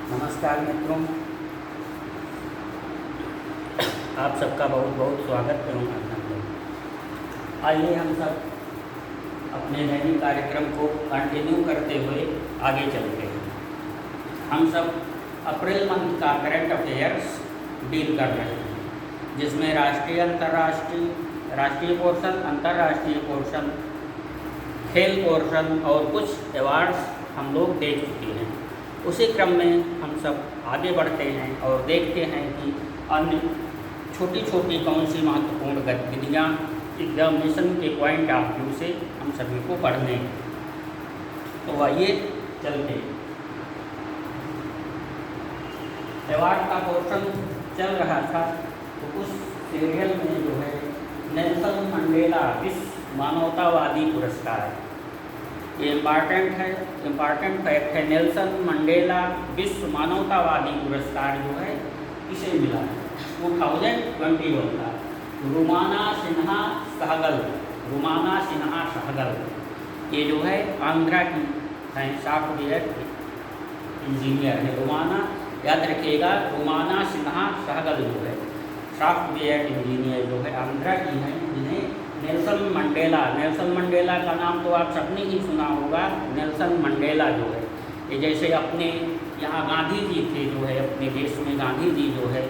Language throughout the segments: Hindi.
नमस्कार मित्रों, आप सबका बहुत बहुत स्वागत एवं अभिनंदन। आइए हम सब अपने दैनिक कार्यक्रम को कंटिन्यू करते हुए आगे चलते हैं। हम सब अप्रैल मंथ का करंट अफेयर्स डील कर रहे हैं, जिसमें राष्ट्रीय, अंतर्राष्ट्रीय, राष्ट्रीय पोर्शन, अंतर्राष्ट्रीय पोर्शन, खेल पोर्शन और कुछ अवार्ड्स हम लोग देख चुके हैं। उसी क्रम में हम सब आगे बढ़ते हैं और देखते हैं कि अन्य छोटी छोटी कौन सी महत्वपूर्ण गतिविधियाँ एग्जामिनेशन के पॉइंट ऑफ व्यू से हम सभी को पढ़ने हैं। तो आइए चलते हैं। अवार्ड का पोर्शन चल रहा था, तो उस सीरियल में जो है नेल्सन मंडेला विश्व मानवतावादी पुरस्कार, ये इम्पॉर्टेंट फैक्ट है। नेल्सन मंडेला विश्व मानवतावादी पुरस्कार जो है इसे मिला है 2021 का। रुमाना सिन्हा सहगल ये जो है आंध्रा की हैं, सॉफ्टवेयर इंजीनियर है। रुमाना याद रखिएगा, रुमाना सिन्हा सहगल जो है सॉफ्टवेयर इंजीनियर जो है आंध्रा की हैं, जिन्हें नेल्सन मंडेला का नाम तो आप सबने ही सुना होगा। नेल्सन मंडेला जो है ये जैसे अपने यहाँ गांधी जी थे जो है, अपने देश में गांधी जी जो है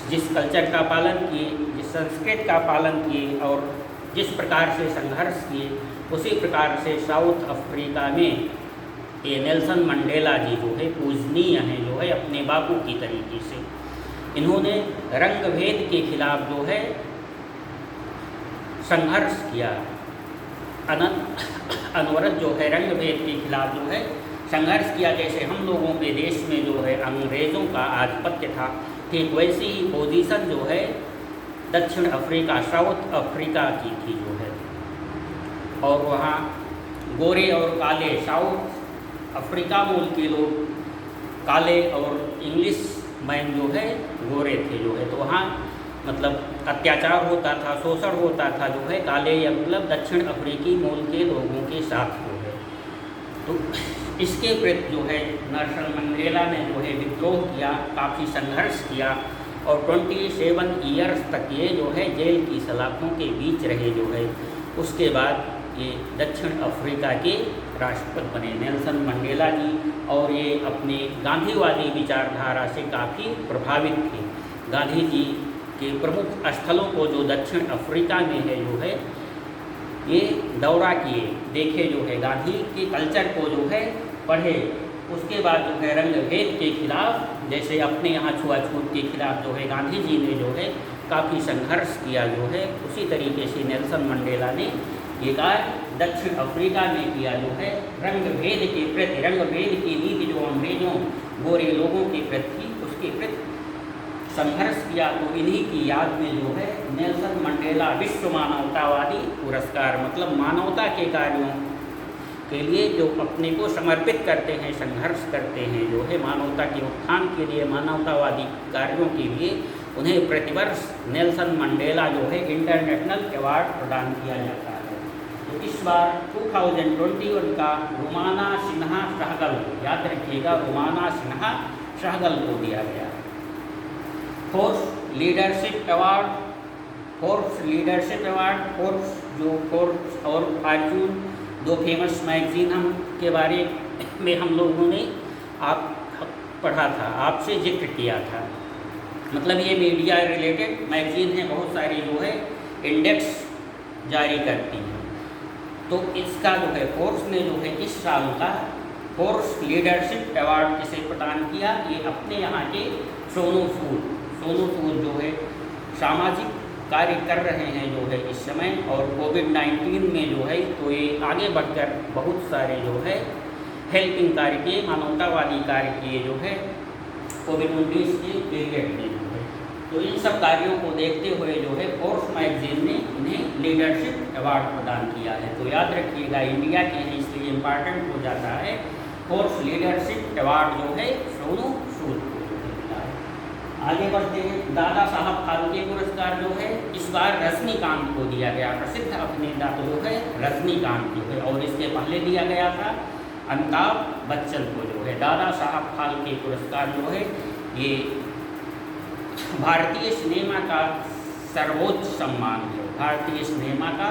जिस कल्चर का पालन किए, जिस संस्कृति का पालन किए और जिस प्रकार से संघर्ष किए, उसी प्रकार से साउथ अफ्रीका में ये नेल्सन मंडेला जी जो है पूजनीय हैं, जो है अपने बापू की तरीके से। इन्होंने रंग भेद के खिलाफ जो है संघर्ष किया। अनवरत जो है रंग भेद के खिलाफ जो है संघर्ष किया। जैसे हम लोगों के देश में जो है अंग्रेज़ों का आधिपत्य था, ठीक वैसी ही पोजीशन जो है दक्षिण अफ्रीका, साउथ अफ्रीका की थी जो है। और वहाँ गोरे और काले, साउथ अफ्रीका मूल के लोग काले और इंग्लिश मैन जो है गोरे थे जो है। तो वहाँ मतलब अत्याचार होता था, शोषण होता था जो है काले या मतलब दक्षिण अफ्रीकी मूल के लोगों के साथ जो है। तो इसके प्रति जो है नेल्सन मंडेला ने जो है विद्रोह किया, काफ़ी संघर्ष किया और 27 ईयर्स तक ये जो है जेल की सलाखों के बीच रहे जो है। उसके बाद ये दक्षिण अफ्रीका के राष्ट्रपति बने नेल्सन मंडेला जी, और ये अपने गांधीवादी विचारधारा से काफ़ी प्रभावित थे। गांधी जी के प्रमुख स्थलों को जो दक्षिण अफ्रीका में है जो है ये दौरा किए, देखे जो है, गांधी के कल्चर को जो है पढ़े। उसके बाद जो है रंग भेद के खिलाफ, जैसे अपने यहाँ छुआछूत के खिलाफ जो है गांधी जी ने जो है काफ़ी संघर्ष किया जो है, उसी तरीके से नेल्सन मंडेला ने ये कार्य दक्षिण अफ्रीका में किया जो है। रंग भेद के प्रति, रंग भेद की नीति जो अंग्रेजों गोरे लोगों के प्रति, उसके प्रति संघर्ष किया। तो इन्हीं की याद में जो है नेल्सन मंडेला विश्व मानवतावादी पुरस्कार, मतलब मानवता के कार्यों के लिए जो अपने को समर्पित करते हैं, संघर्ष करते हैं जो है मानवता के उत्थान के लिए, मानवतावादी कार्यों के लिए, उन्हें प्रतिवर्ष नेल्सन मंडेला जो है इंटरनेशनल अवार्ड प्रदान किया जाता है। तो इस बार 2021 का रुमाना सिन्हा सहगल, याद रखिएगा, रुमाना सिन्हा सहगल को दिया गया। फोर्स लीडरशिप अवार्ड, फोर्स और फॉर्च्यून, दो फेमस मैगजीन हम के बारे में हम लोगों ने पढ़ा था, आपसे जिक्र किया था। मतलब ये मीडिया रिलेटेड मैगजीन है, बहुत सारी जो है इंडेक्स जारी करती हैं। तो इसका जो है फोर्स ने जो है इस साल का फोर्स लीडरशिप अवार्ड किसे प्रदान किया, ये अपने यहाँ के सोनू सूद जो है सामाजिक कार्य कर रहे हैं जो है इस समय, और कोविड-19 में जो है तो ये आगे बढ़कर बहुत सारे जो है हेल्पिंग कार्य किए, मानवतावादी कार्य किए जो है कोविड-19 के पीरियड में जो है। तो इन सब कार्यों को देखते हुए जो है फोर्स मैगजीन ने इन्हें लीडरशिप अवार्ड प्रदान किया है। तो याद रखिएगा, इंडिया के हैं इसलिए इम्पॉर्टेंट हो जाता है। फोर्स लीडरशिप अवार्ड जो है सोनू सूद को मिला है। आगे बढ़ते हैं। दादा साहब फाल्के पुरस्कार जो है इस बार रजनीकांत को दिया गया, प्रसिद्ध अभिनेता तो जो है रजनीकांत जो है, और इसके पहले दिया गया था अमिताभ बच्चन को जो है दादा साहब फाल्के पुरस्कार जो है ये भारतीय सिनेमा का सर्वोच्च सम्मान है, भारतीय सिनेमा का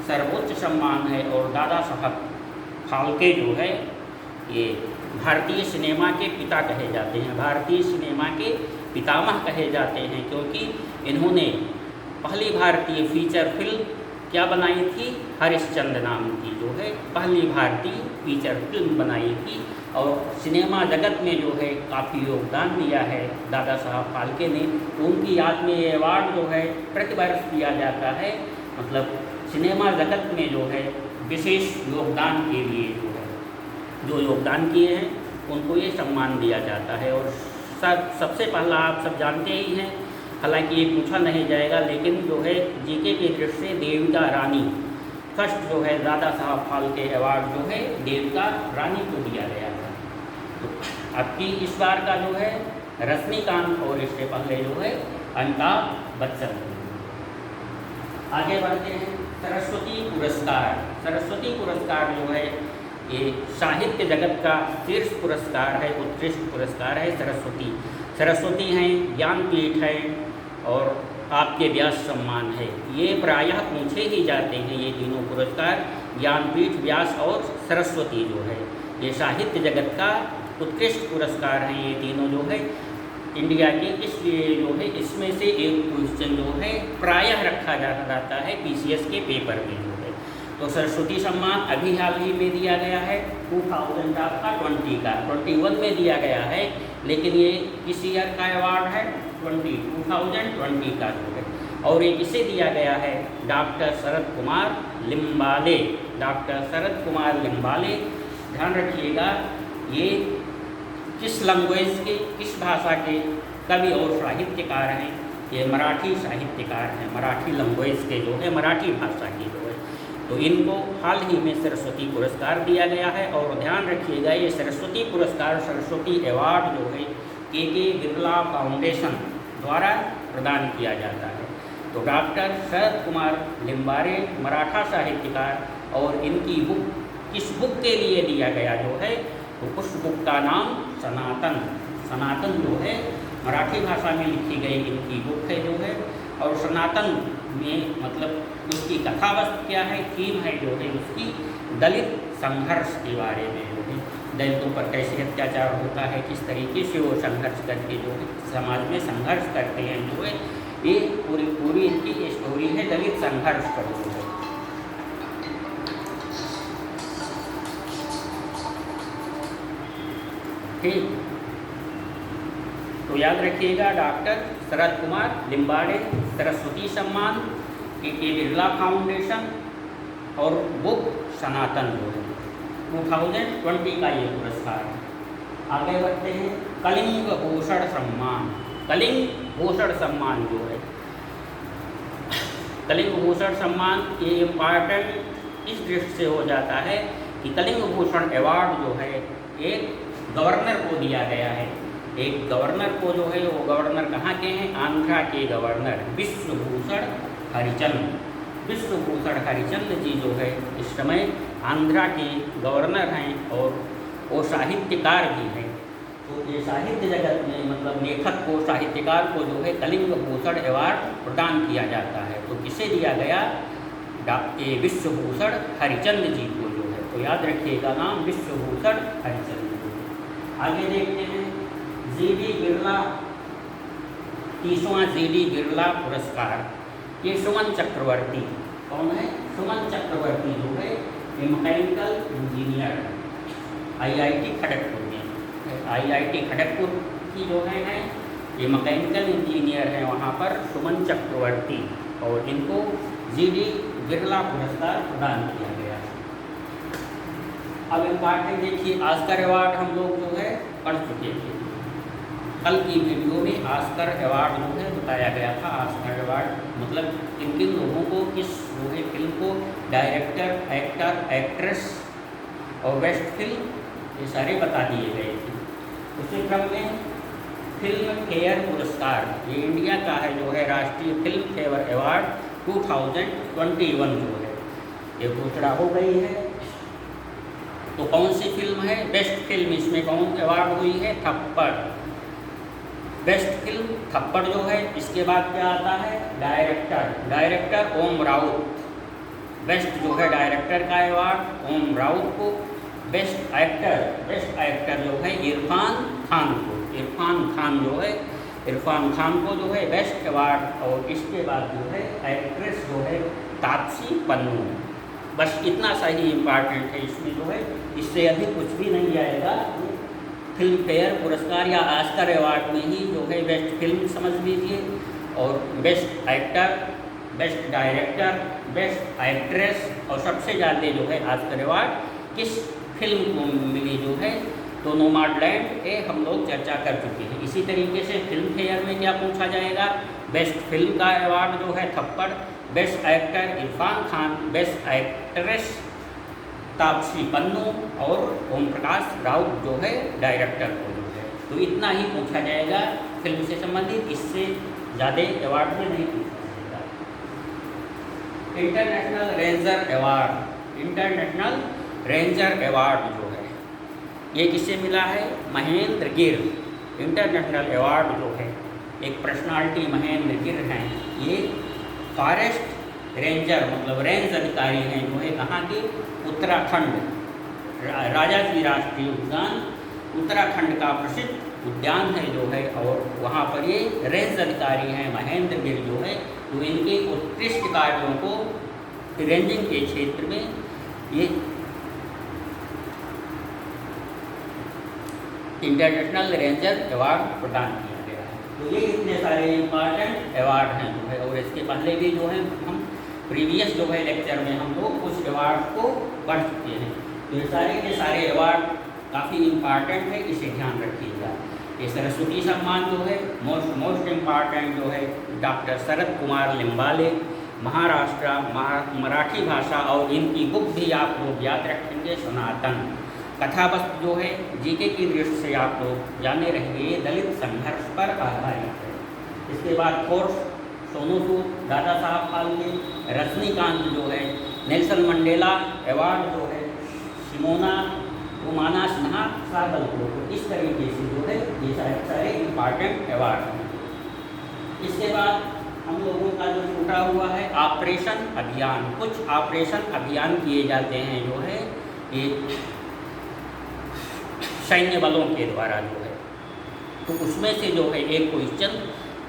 सर्वोच्च सम्मान है। और दादा साहब फाल्के जो है ये भारतीय सिनेमा के पिता कहे जाते हैं, भारतीय सिनेमा के पितामह कहे जाते हैं, क्योंकि इन्होंने पहली भारतीय फीचर फिल्म क्या बनाई थी, हरिश्चंद्र नाम की जो है पहली भारतीय फीचर फिल्म बनाई थी। और सिनेमा जगत में जो है काफ़ी योगदान दिया है दादा साहब फाल्के ने। तो उनकी याद में ये अवार्ड जो है प्रतिवर्ष दिया जाता है, मतलब सिनेमा जगत में जो है विशेष योगदान के लिए जो योगदान किए हैं उनको ये सम्मान दिया जाता है। और सबसे पहला आप सब जानते ही हैं, हालांकि ये पूछा नहीं जाएगा, लेकिन जो है जीके की दृष्टि से देविका रानी फर्स्ट जो है दादा साहब फाल्के अवार्ड जो है देविका रानी को दिया गया था। तो आपकी इस बार का जो है रजनीकांत और इससे पहले जो है अमिताभ बच्चन। आगे बढ़ते हैं, सरस्वती पुरस्कार। सरस्वती पुरस्कार जो है ये साहित्य जगत का शीर्ष पुरस्कार है, उत्कृष्ट पुरस्कार है। सरस्वती हैं, ज्ञानपीठ है और आपके व्यास सम्मान है। ये प्रायः पूछे ही जाते हैं ये तीनों पुरस्कार, ज्ञानपीठ, व्यास और सरस्वती जो है ये साहित्य जगत का उत्कृष्ट पुरस्कार हैं ये तीनों जो है इंडिया के। इसलिए जो है इसमें से एक क्वेश्चन जो है प्रायः रखा जाता है पीसीएस के पेपर में जो है। तो सरस्वती सम्मान अभी हाल ही में दिया गया है 2020 का 21 में दिया गया है, लेकिन ये किस ईयर का अवार्ड है 2020 का जो है। और ये किसे दिया गया है, डॉक्टर शरद कुमार लिम्बाले, डॉक्टर शरद कुमार लिम्बाले। ध्यान रखिएगा ये किस लैंग्वेज के, किस भाषा के कवि और साहित्यकार हैं, ये मराठी साहित्यकार हैं, मराठी लैंग्वेज के जो है, मराठी भाषा की जो है। तो इनको हाल ही में सरस्वती पुरस्कार दिया गया है। और ध्यान रखिएगा ये सरस्वती पुरस्कार, सरस्वती अवार्ड जो है के बिरला फाउंडेशन द्वारा प्रदान किया जाता है। तो डॉक्टर शरद कुमार लिम्बाले मराठा साहित्यकार, और इनकी बुक किस बुक के लिए दिया गया जो है, तो उस बुक का नाम सनातन, सनातन जो है मराठी भाषा में लिखी गई इनकी बुक है जो है। और सनातन में मतलब उसकी कथा वस्तु क्या है, थीम है जो है उसकी दलित संघर्ष के बारे में जो है, दलितों पर कैसे अत्याचार होता है, किस तरीके से वो संघर्ष करके जो है समाज में संघर्ष करते हैं जो है, ये पूरी इनकी स्टोरी है दलित संघर्ष पर जो है। ठीक, तो याद रखिएगा डॉक्टर शरद कुमार लिम्बाले, सरस्वती सम्मान, के बिरला फाउंडेशन और बुक सनातन जो है 2020 का ये पुरस्कार है। आगे बढ़ते हैं, कलिंग भूषण सम्मान। कलिंग भूषण सम्मान जो है, कलिंग भूषण सम्मान ये इम्पॉर्टेंट इस दृष्टि से हो जाता है कि कलिंग भूषण अवार्ड जो है एक गवर्नर को दिया गया है। एक गवर्नर को जो है, वो गवर्नर कहाँ के हैं, आंध्रा के गवर्नर विश्वभूषण हरिचंद। विश्वभूषण हरिचंद जी जो है इस समय आंध्रा के गवर्नर हैं और वो साहित्यकार भी हैं। तो ये साहित्य जगत में मतलब लेखक को, साहित्यकार को जो है कलिंग भूषण अवार्ड प्रदान किया जाता है। तो किसे दिया गया, ये विश्वभूषण हरिचंद जी को जो है। तो याद रखिएगा नाम विश्वभूषण हरिचंद। आगे देखते हैं जीडी बिरला, 30वां जीडी बिरला पुरस्कार। ये सुमन चक्रवर्ती, कौन है, सुमन चक्रवर्ती जो है ये मैकेनिकल इंजीनियर आईआईटी खड़गपुर में, आईआईटी खड़गपुर की जो है ये मैकेनिकल इंजीनियर है वहाँ पर सुमन चक्रवर्ती, और इनको जीडी बिरला पुरस्कार प्रदान किया गया। अब इम्पॉर्टेंट देखिए, ऑस्कर अवार्ड हम लोग जो है पढ़ चुके थे। कल की वीडियो में ऑस्कर अवार्ड जो है बताया गया था। ऑस्कर अवार्ड मतलब किन किन लोगों को, किस जो है फिल्म को डायरेक्टर, एक्टर, एक्ट्रेस और बेस्ट फिल्म, ये सारे बता दिए गए थे। उसी क्रम में फिल्म फेयर पुरस्कार, ये इंडिया का है जो है राष्ट्रीय फिल्म फेयर अवार्ड 2021 जो है ये घोषणा हो गई है। तो कौन सी फिल्म फिल्म है, बेस्ट फिल्म इसमें कौन अवार्ड हुई है? थप्पड़। बेस्ट फिल्म थप्पड़ जो है। इसके बाद क्या आता है? डायरेक्टर, डायरेक्टर ओम राउत। बेस्ट जो है डायरेक्टर का अवार्ड ओम राउत को। बेस्ट एक्टर, बेस्ट एक्टर जो है इरफान खान को। इरफान खान जो है, इरफान खान को जो है बेस्ट अवार्ड। और इसके बाद जो है एक्ट्रेस जो है तापसी पन्नू। बस इतना सा ही इम्पॉर्टेंट है इसमें जो है, इससे अधिक कुछ भी नहीं आएगा। फिल्म फेयर पुरस्कार या ऑस्कर अवार्ड में ही जो है बेस्ट फिल्म समझ लीजिए, और best actor, best director, best actress, और सबसे ज़्यादा जो है ऑस्कर अवार्ड किस फिल्म को मिली जो है, तो नोमैडलैंड ये हम लोग चर्चा कर चुके हैं। इसी तरीके से फिल्म फेयर में क्या पूछा जाएगा? बेस्ट फिल्म का अवार्ड जो है थप्पड़, best actor Irfan Khan, best actress Taapsee Pannu, और ओम प्रकाश राउत जो है डायरेक्टर को जो है। तो इतना ही पूछा जाएगा फिल्म से संबंधित, इससे ज़्यादा अवार्ड में नहीं पूछा जाएगा। International ranger award, international ranger award जो है ये किससे मिला है? महेंद्र गिर। इंटरनेशनल अवार्ड जो है एक पर्सनालिटी महेंद्र गिर हैं, ये फॉरेस्ट रेंजर मतलब रेंज अधिकारी हैं जो है कहाँ के? उत्तराखंड। राजा जी राष्ट्रीय उद्यान उत्तराखंड का प्रसिद्ध उद्यान है जो है, और वहाँ पर ये रेंज अधिकारी हैं महेंद्र गिर जो है। तो इनके उत्कृष्ट कार्यों को रेंजिंग के क्षेत्र में ये इंटरनेशनल रेंजर अवार्ड प्रदान किया गया है। तो ये इतने सारे इम्पॉर्टेंट अवार्ड हैं जो है, और इसके पहले भी जो है हम प्रीवियस जो है लेक्चर में हम लोग कुछ अवार्ड को पढ़ चुके हैं। तो ये सारे के सारे अवार्ड काफ़ी इम्पॉर्टेंट है, इसे ध्यान रखिएगा। ये सरस्वती सम्मान जो है मोस्ट इम्पॉर्टेंट जो है डॉक्टर शरद कुमार लिम्बाले, महाराष्ट्र मराठी भाषा, और इनकी बुक भी आप लोग याद रखेंगे, सनातन। कथा वस्तु जो है जीके की दृष्टि से आप लोग जाने रहेंगे, दलित संघर्ष पर आधारित है। इसके बाद कोर्स सोनू सूद, दादा साहब फाल्के, रजनीकांत जो है, नेल्सन मंडेला अवार्ड जो है, सिमोना रोमाना सिन्हा सागल को। इस तरीके से जो है ये सारे इम्पॉर्टेंट अवार्ड हैं। इसके बाद हम लोगों का जो छूटा हुआ है ऑपरेशन अभियान, कुछ ऑपरेशन अभियान किए जाते हैं जो है ये सैन्य बलों के द्वारा जो है। तो उसमें से जो है एक क्वेश्चन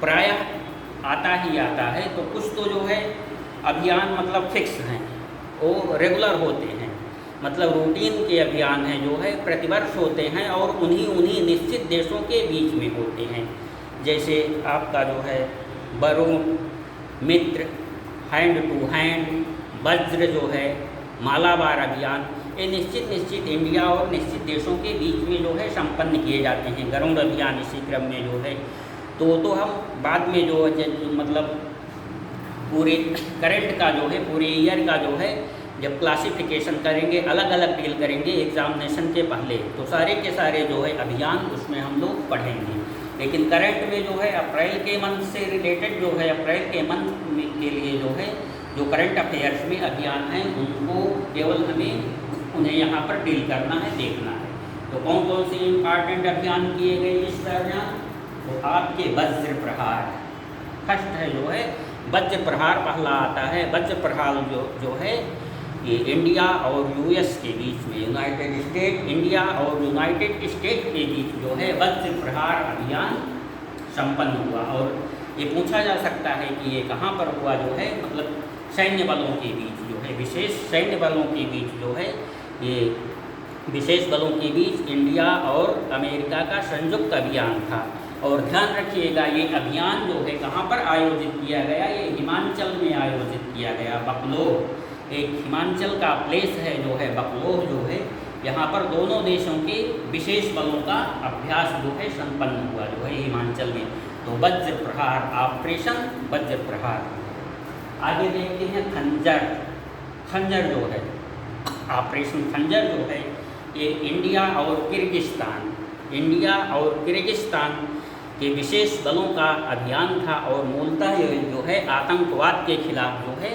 प्रायः आता ही आता है। तो कुछ तो जो है अभियान मतलब फिक्स हैं, वो रेगुलर होते हैं, मतलब रूटीन के अभियान हैं जो है प्रतिवर्ष होते हैं, और उन्हीं निश्चित देशों के बीच में होते हैं। जैसे आपका जो है वरुण, मित्र, हैंड टू हैंड, वज्र जो है, मालाबार अभियान, ये निश्चित इंडिया और निश्चित देशों के बीच में जो है संपन्न किए जाते हैं। गरुड़ अभियान इसी क्रम में जो है। तो हम बाद में जो मतलब पूरे करंट का जो है पूरे ईयर का जो है जब क्लासिफिकेशन करेंगे, अलग अलग डील करेंगे एग्जामिनेशन के पहले, तो सारे के सारे जो है अभियान उसमें हम लोग पढ़ेंगे। लेकिन करंट में जो है अप्रैल के मंथ से रिलेटेड जो है अप्रैल के मंथ के लिए जो है जो करंट अफेयर्स में अभियान हैं उनको केवल हमें उन्हें यहाँ पर डील करना है, देखना है। तो कौन कौन से इम्पॉर्टेंट अभियान किए गए इस दरमियान? तो आपके वज्र प्रहार फर्स्ट है जो है वज्र प्रहार पहला आता है। वज्र प्रहार जो है ये इंडिया और यूएस के बीच में, यूनाइटेड स्टेट इंडिया और यूनाइटेड स्टेट के बीच जो है वज्र प्रहार अभियान संपन्न हुआ। और ये पूछा जा सकता है कि ये कहाँ पर हुआ जो है, मतलब सैन्य बलों के बीच जो है, विशेष सैन्य बलों के बीच जो है, ये विशेष बलों के बीच इंडिया और अमेरिका का संयुक्त अभियान था। और ध्यान रखिएगा ये अभियान जो है कहाँ पर आयोजित किया गया? ये हिमाचल में आयोजित किया गया। बकलोह एक हिमाचल का प्लेस है जो है, बकलोह जो है, यहाँ पर दोनों देशों के विशेष बलों का अभ्यास जो है संपन्न हुआ जो है हिमाचल में। तो वज्र प्रहार, ऑपरेशन वज्र प्रहार। आगे देखते हैं खंजर। खंजर जो है, ऑपरेशन खंजर जो है ये इंडिया और किर्गिस्तान के विशेष बलों का अभियान था। और मूलतः जो है आतंकवाद के खिलाफ जो है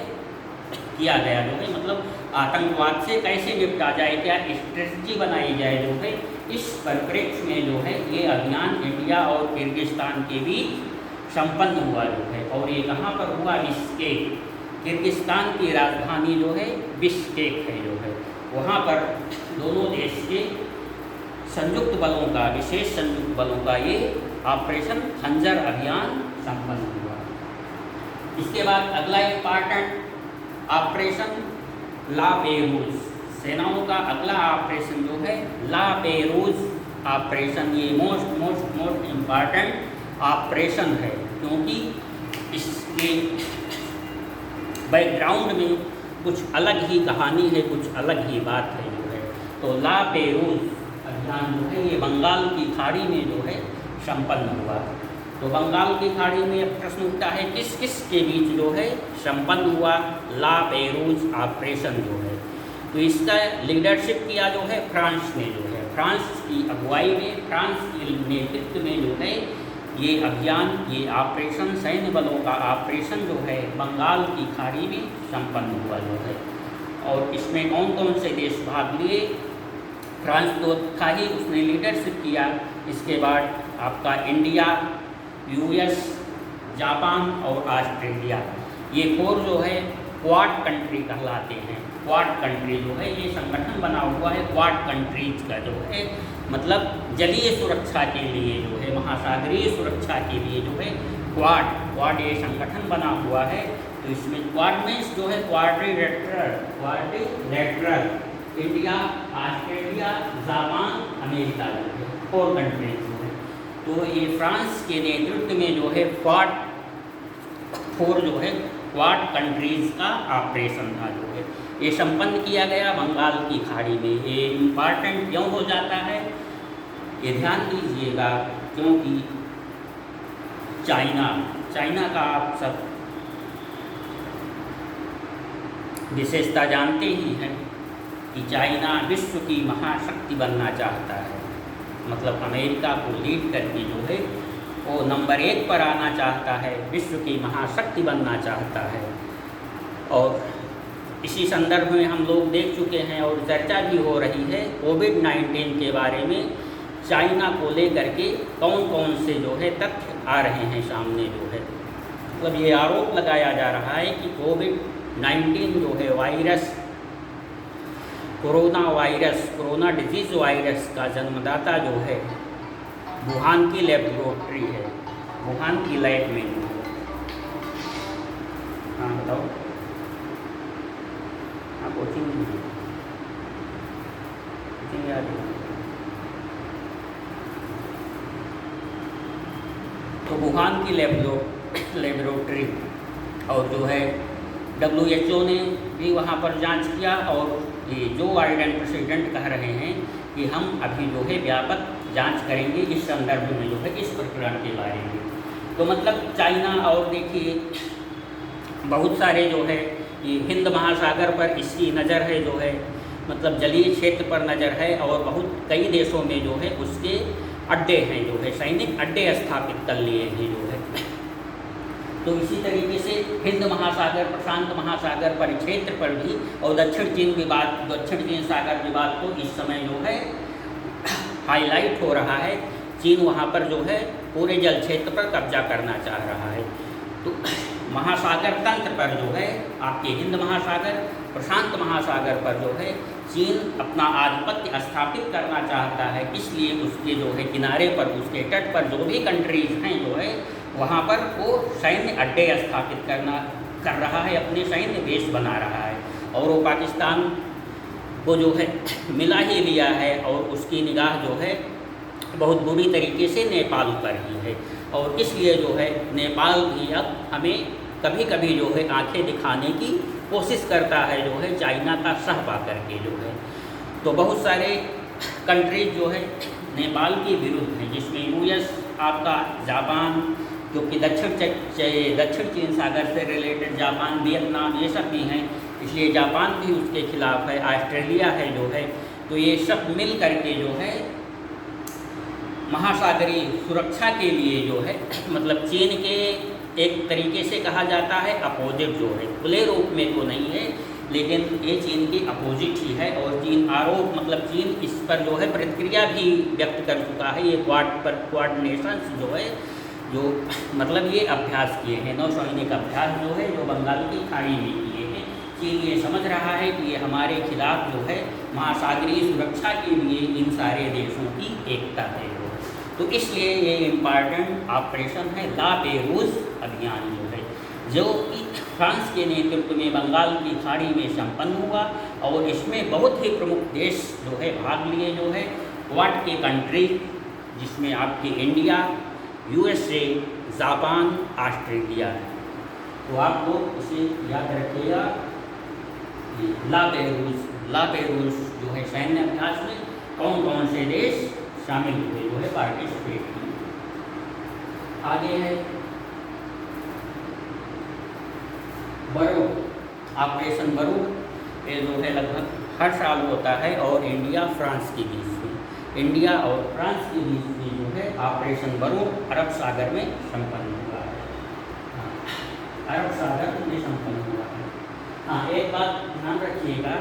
किया गया जो है, मतलब आतंकवाद से कैसे निपटा जाए, क्या स्ट्रेटजी बनाई जाए जो है, इस परिप्रेक्ष्य में जो है ये अभियान इंडिया और किर्गिस्तान के बीच संपन्न हुआ जो है। और ये कहाँ पर हुआ, बिश्केक, किर्गिस्तान की राजधानी जो है बिश्केक है जो है, वहाँ पर दोनों देश के संयुक्त बलों का, विशेष संयुक्त बलों का ये ऑपरेशन खंजर अभियान संपन्न हुआ। इसके बाद अगला इम्पॉर्टेंट ऑपरेशन ला पेरूज, सेनाओं का अगला ऑपरेशन जो है ला पेरूज ऑपरेशन, ये मोस्ट इम्पॉर्टेंट ऑपरेशन है, क्योंकि इसके बैकग्राउंड में कुछ अलग ही कहानी है, कुछ अलग ही बात है जो है। तो ला पेरूज अभियान जो है ये बंगाल की खाड़ी में जो है संपन्न हुआ। तो बंगाल की खाड़ी में प्रश्न उठता है किस किस के बीच जो है संपन्न हुआ ला पेरूज ऑपरेशन जो है। तो इसका लीडरशिप किया जो है फ्रांस ने जो है, फ्रांस की अगुवाई में, फ्रांस के नेतृत्व में जो है ये अभियान, ये ऑपरेशन, सैन्य बलों का ऑपरेशन जो है बंगाल की खाड़ी में संपन्न हुआ जो है। और इसमें कौन कौन से देश भाग लिए, फ्रांस तो था ही, उसने लीडरशिप किया। इसके बाद आपका इंडिया, यूएस, जापान और ऑस्ट्रेलिया, ये 4 जो है क्वाड कंट्री कहलाते हैं। क्वाड कंट्री जो है ये संगठन बना हुआ है क्वाड कंट्रीज का जो है, मतलब जलीय सुरक्षा के लिए जो है, महासागरीय सुरक्षा के लिए जो है क्वाड ये संगठन बना हुआ है। तो इसमें क्वाड में जो है quadrilateral, India, Australia, Japan, America जो है 4 कंट्रीज जो है। तो ये फ्रांस के नेतृत्व में जो है क्वाड 4 जो है क्वाड कंट्रीज का ऑपरेशन था जो है, ये संपन्न किया गया बंगाल की खाड़ी में। ये इम्पॉर्टेंट क्यों हो जाता है, ये ध्यान दीजिएगा, क्योंकि चाइना का आप सब विशेषता जानते ही हैं कि चाइना विश्व की महाशक्ति बनना चाहता है, मतलब अमेरिका को लीड करके जो है वो नंबर 1 पर आना चाहता है, विश्व की महाशक्ति बनना चाहता है। और इसी संदर्भ में हम लोग देख चुके हैं और चर्चा भी हो रही है कोविड-19 के बारे में, चाइना को लेकर के कौन कौन से जो है तथ्य आ रहे हैं सामने जो है। मतलब ये आरोप लगाया जा रहा है कि कोविड-19 जो है वायरस, कोरोना डिजीज़ वायरस का जन्मदाता जो है वुहान की लेबोरेटरी है, वुहान की लैब में जो है। हाँ बताओ, हाँ कोचिंग याद है। तो वुहान की लेबोरेटरी और जो है WHO ने भी वहाँ पर जांच किया, और ये जो बाइडेन प्रेसिडेंट कह रहे हैं कि हम अभी जो है व्यापक जांच करेंगे इस संदर्भ में जो है, इस प्रकरण के बारे में। तो मतलब चाइना, और देखिए बहुत सारे जो है ये हिंद महासागर पर इसकी नज़र है जो है, मतलब जलीय क्षेत्र पर नज़र है, और बहुत कई देशों में जो है उसके अड्डे हैं जो है, सैनिक अड्डे स्थापित कर लिए हैं जो है। तो इसी तरीके से हिंद महासागर, प्रशांत महासागर परिक्षेत्र पर भी, और दक्षिण चीन सागर विवाद को इस समय जो है हाईलाइट हो रहा है। चीन वहाँ पर जो है पूरे जल क्षेत्र पर कब्जा करना चाह रहा है। तो महासागर तंत्र पर जो है आपके हिंद महासागर, प्रशांत महासागर पर जो है चीन अपना आधिपत्य स्थापित करना चाहता है। इसलिए उसके जो है किनारे पर, उसके तट पर जो भी कंट्रीज हैं जो है वहाँ पर वो सैन्य अड्डे स्थापित कर रहा है, अपने सैन्य बेस बना रहा है। और वो पाकिस्तान को जो है मिला ही लिया है, और उसकी निगाह जो है बहुत बुरी तरीके से नेपाल पर ही है। और इसलिए जो है नेपाल भी अब हमें कभी कभी जो है आंखें दिखाने की कोशिश करता है जो है, चाइना का सह पा करके जो है। तो बहुत सारे कंट्रीज जो है नेपाल के विरुद्ध हैं, जिसमें यूएस, आपका जापान, क्योंकि दक्षिण चीन सागर से रिलेटेड जापान, वियतनाम, ये सब भी हैं, इसलिए जापान भी उसके खिलाफ है, ऑस्ट्रेलिया है जो है। तो ये सब मिल करके जो है महासागरीय सुरक्षा के लिए जो है, मतलब चीन के एक तरीके से कहा जाता है अपोजिट जो है, खुले रूप में तो नहीं है, लेकिन ये चीन की अपोजिट ही है और चीन आरोप मतलब चीन इस पर जो है प्रतिक्रिया भी व्यक्त कर चुका है। ये क्वाड नेशंस जो है जो मतलब ये अभ्यास किए हैं, नौसैनिक अभ्यास जो है जो बंगाल की खाड़ी में किए हैं। चीन ये समझ रहा है कि ये हमारे खिलाफ जो है महासागरीय सुरक्षा के लिए इन सारे देशों की एकता है। तो इसलिए ये इम्पॉर्टेंट ऑपरेशन है ला पेरूस अभियान जो है, जो कि फ्रांस के नेतृत्व में बंगाल की खाड़ी में संपन्न हुआ और इसमें बहुत ही प्रमुख देश जो है भाग लिए जो है क्वाड के कंट्री, जिसमें आपके इंडिया, यूएसए, जापान, ऑस्ट्रेलिया है। तो आप लोग इसे याद रखिएगा। ला पेरूस जो है सैन्य अभ्यास में कौन कौन से देश शामिल हुए जो है पार्टिसिपेट किए। आगे है बरूड, ऑपरेशन बरूड। ये जो है लगभग हर साल होता है और इंडिया फ्रांस के बीच में, इंडिया और फ्रांस के बीच में जो है ऑपरेशन बरूड अरब सागर में संपन्न हुआ है। अरब सागर में संपन्न हुआ है। हाँ, एक बात ध्यान रखिएगा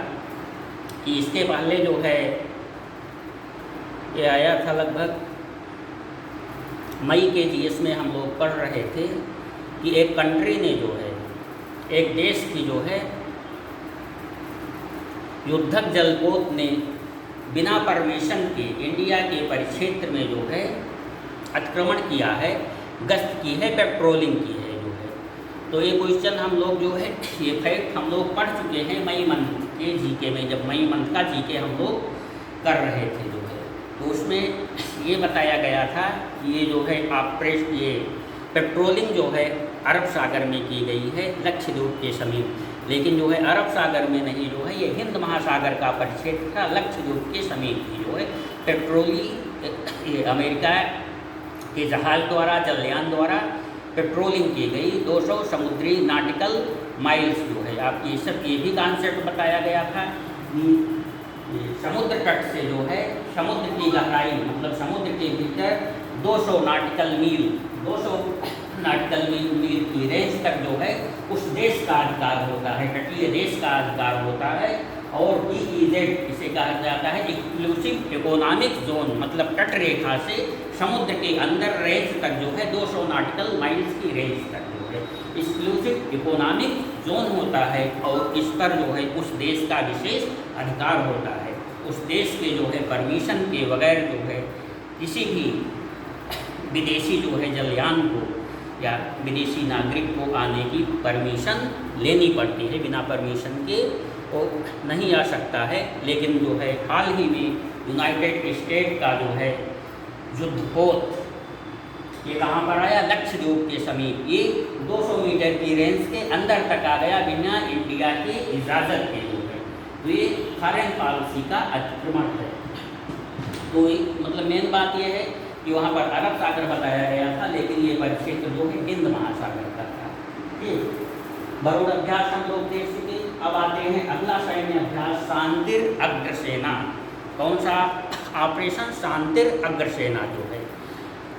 कि इसके पहले जो है ये आया था लगभग मई के जीएस में हम लोग पढ़ रहे थे कि एक कंट्री ने जो है, एक देश की जो है युद्धक जलपोत ने बिना परमिशन के इंडिया के परिक्षेत्र में जो है अतिक्रमण किया है, गश्त की है, पेट्रोलिंग की है जो है। तो ये क्वेश्चन हम लोग जो है ये फैक्ट हम लोग पढ़ चुके हैं मई मंथ के जीके में, जब मई मंथ का जीके हम लोग कर रहे थे जो है। तो उसमें ये बताया गया था कि ये जो है ऑपरेशन, ये पेट्रोलिंग जो है अरब सागर में की गई है लक्षद्वीप के समीप, लेकिन जो है अरब सागर में नहीं, जो है ये हिंद महासागर का परिक्षेत्र था, लक्षद्वीप के समीप ही जो है ये अमेरिका के जहाज द्वारा, जलयान द्वारा पेट्रोलिंग की गई। 200 समुद्री नाटिकल माइल्स जो है आप ये सब, ये भी कॉन्सेप्ट बताया गया था कि समुद्र तट से जो है समुद्र की गहराई मतलब समुद्र के भीतर 200 नाटिकल मील, 200 नाटिकल मील की रेंज तक जो है उस देश का अधिकार होता है, तटीय देश का अधिकार होता है। और EEZ इसे कहा जाता है एक्सक्लूसिव इकोनॉमिक जोन, मतलब तट रेखा से समुद्र के अंदर रेंज तक जो है 200 नाटिकल माइल्स की रेंज तक जो है एक्सक्लूसिव इकोनॉमिक जोन होता है और इस पर जो है उस देश का विशेष अधिकार होता है। उस देश के जो है परमिशन के बगैर जो है किसी भी विदेशी जो है जलयान को या विदेशी नागरिक को आने की परमिशन लेनी पड़ती है, बिना परमिशन के वो नहीं आ सकता है। लेकिन जो है हाल ही में यूनाइटेड स्टेट का जो है युद्धपोत ये कहाँ पर आया, लक्षद्वीप के समीप, ये 200 मीटर की रेंज के अंदर तक आ गया बिना इंडिया की इजाज़त के जो है। तो ये फॉरेन पॉलिसी का अतिक्रमण है। तो मतलब मेन बात ये है कि वहाँ पर अरब सागर बताया गया था, लेकिन ये परिक्षेत्र जो है हिंद महासागर का था। ठीक, बरूड अभ्यास हम लोग देख चुके। अब आते हैं अगला सैन्य अभ्यास शांतिर अग्रसेना। कौन सा ऑपरेशन, शांतिर अग्रसेना जो है।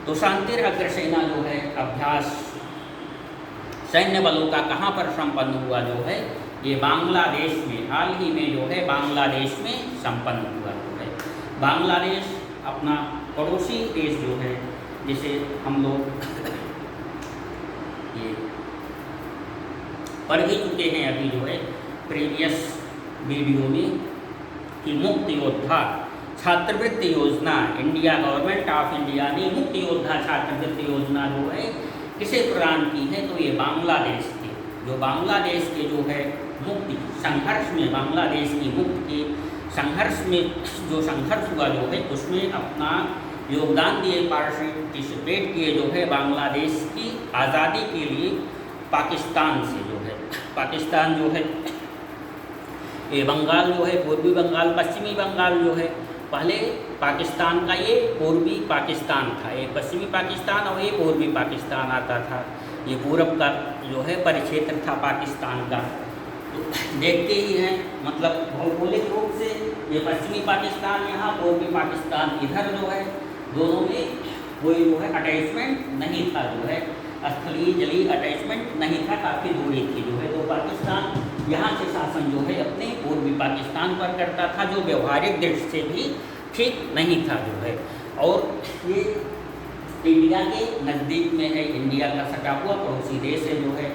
तो शांतिर अग्रसेना जो है अभ्यास सैन्य बलों का कहाँ पर संपन्न हुआ जो है, ये बांग्लादेश में, हाल ही में जो है बांग्लादेश में संपन्न हुआ जो है। बांग्लादेश अपना पड़ोसी देश जो है, जिसे हम लोग ये पढ़ ही चुके हैं अभी जो है प्रीवियस वीडियो में कि मुक्त योद्धा छात्रवृत्ति योजना, इंडिया गवर्नमेंट ऑफ इंडिया ने मुक्त योद्धा छात्रवृत्ति योजना जो है किसे प्रदान की है, तो ये बांग्लादेश के, जो बांग्लादेश के जो है मुक्ति संघर्ष में, बांग्लादेश की मुक्ति के संघर्ष में जो संघर्ष हुआ जो है उसमें अपना योगदान दिए, पार्टिसिपेट किए जो है बांग्लादेश की आज़ादी के लिए पाकिस्तान से जो है। पाकिस्तान जो है ये बंगाल जो है, पूर्वी बंगाल, पश्चिमी बंगाल जो है, पहले पाकिस्तान का ये पूर्वी पाकिस्तान था, ये पश्चिमी पाकिस्तान और ये पूर्वी पाकिस्तान आता था। ये पूरब का जो है परिक्षेत्र था पाकिस्तान का। तो देखते ही हैं मतलब भौगोलिक रूप से ये पश्चिमी पाकिस्तान यहाँ, पूर्वी पाकिस्तान इधर जो है, दोनों में कोई जो है अटैचमेंट नहीं था जो है, स्थलीय जलीय अटैचमेंट नहीं था, काफ़ी दूरी थी जो है। तो पाकिस्तान यहाँ से शासन जो है अपने पूर्वी पाकिस्तान पर करता था, जो व्यवहारिक दृष्टि से भी ठीक नहीं था जो है। और ये इंडिया के नज़दीक में है, इंडिया का सटा हुआ पड़ोसी देश है जो है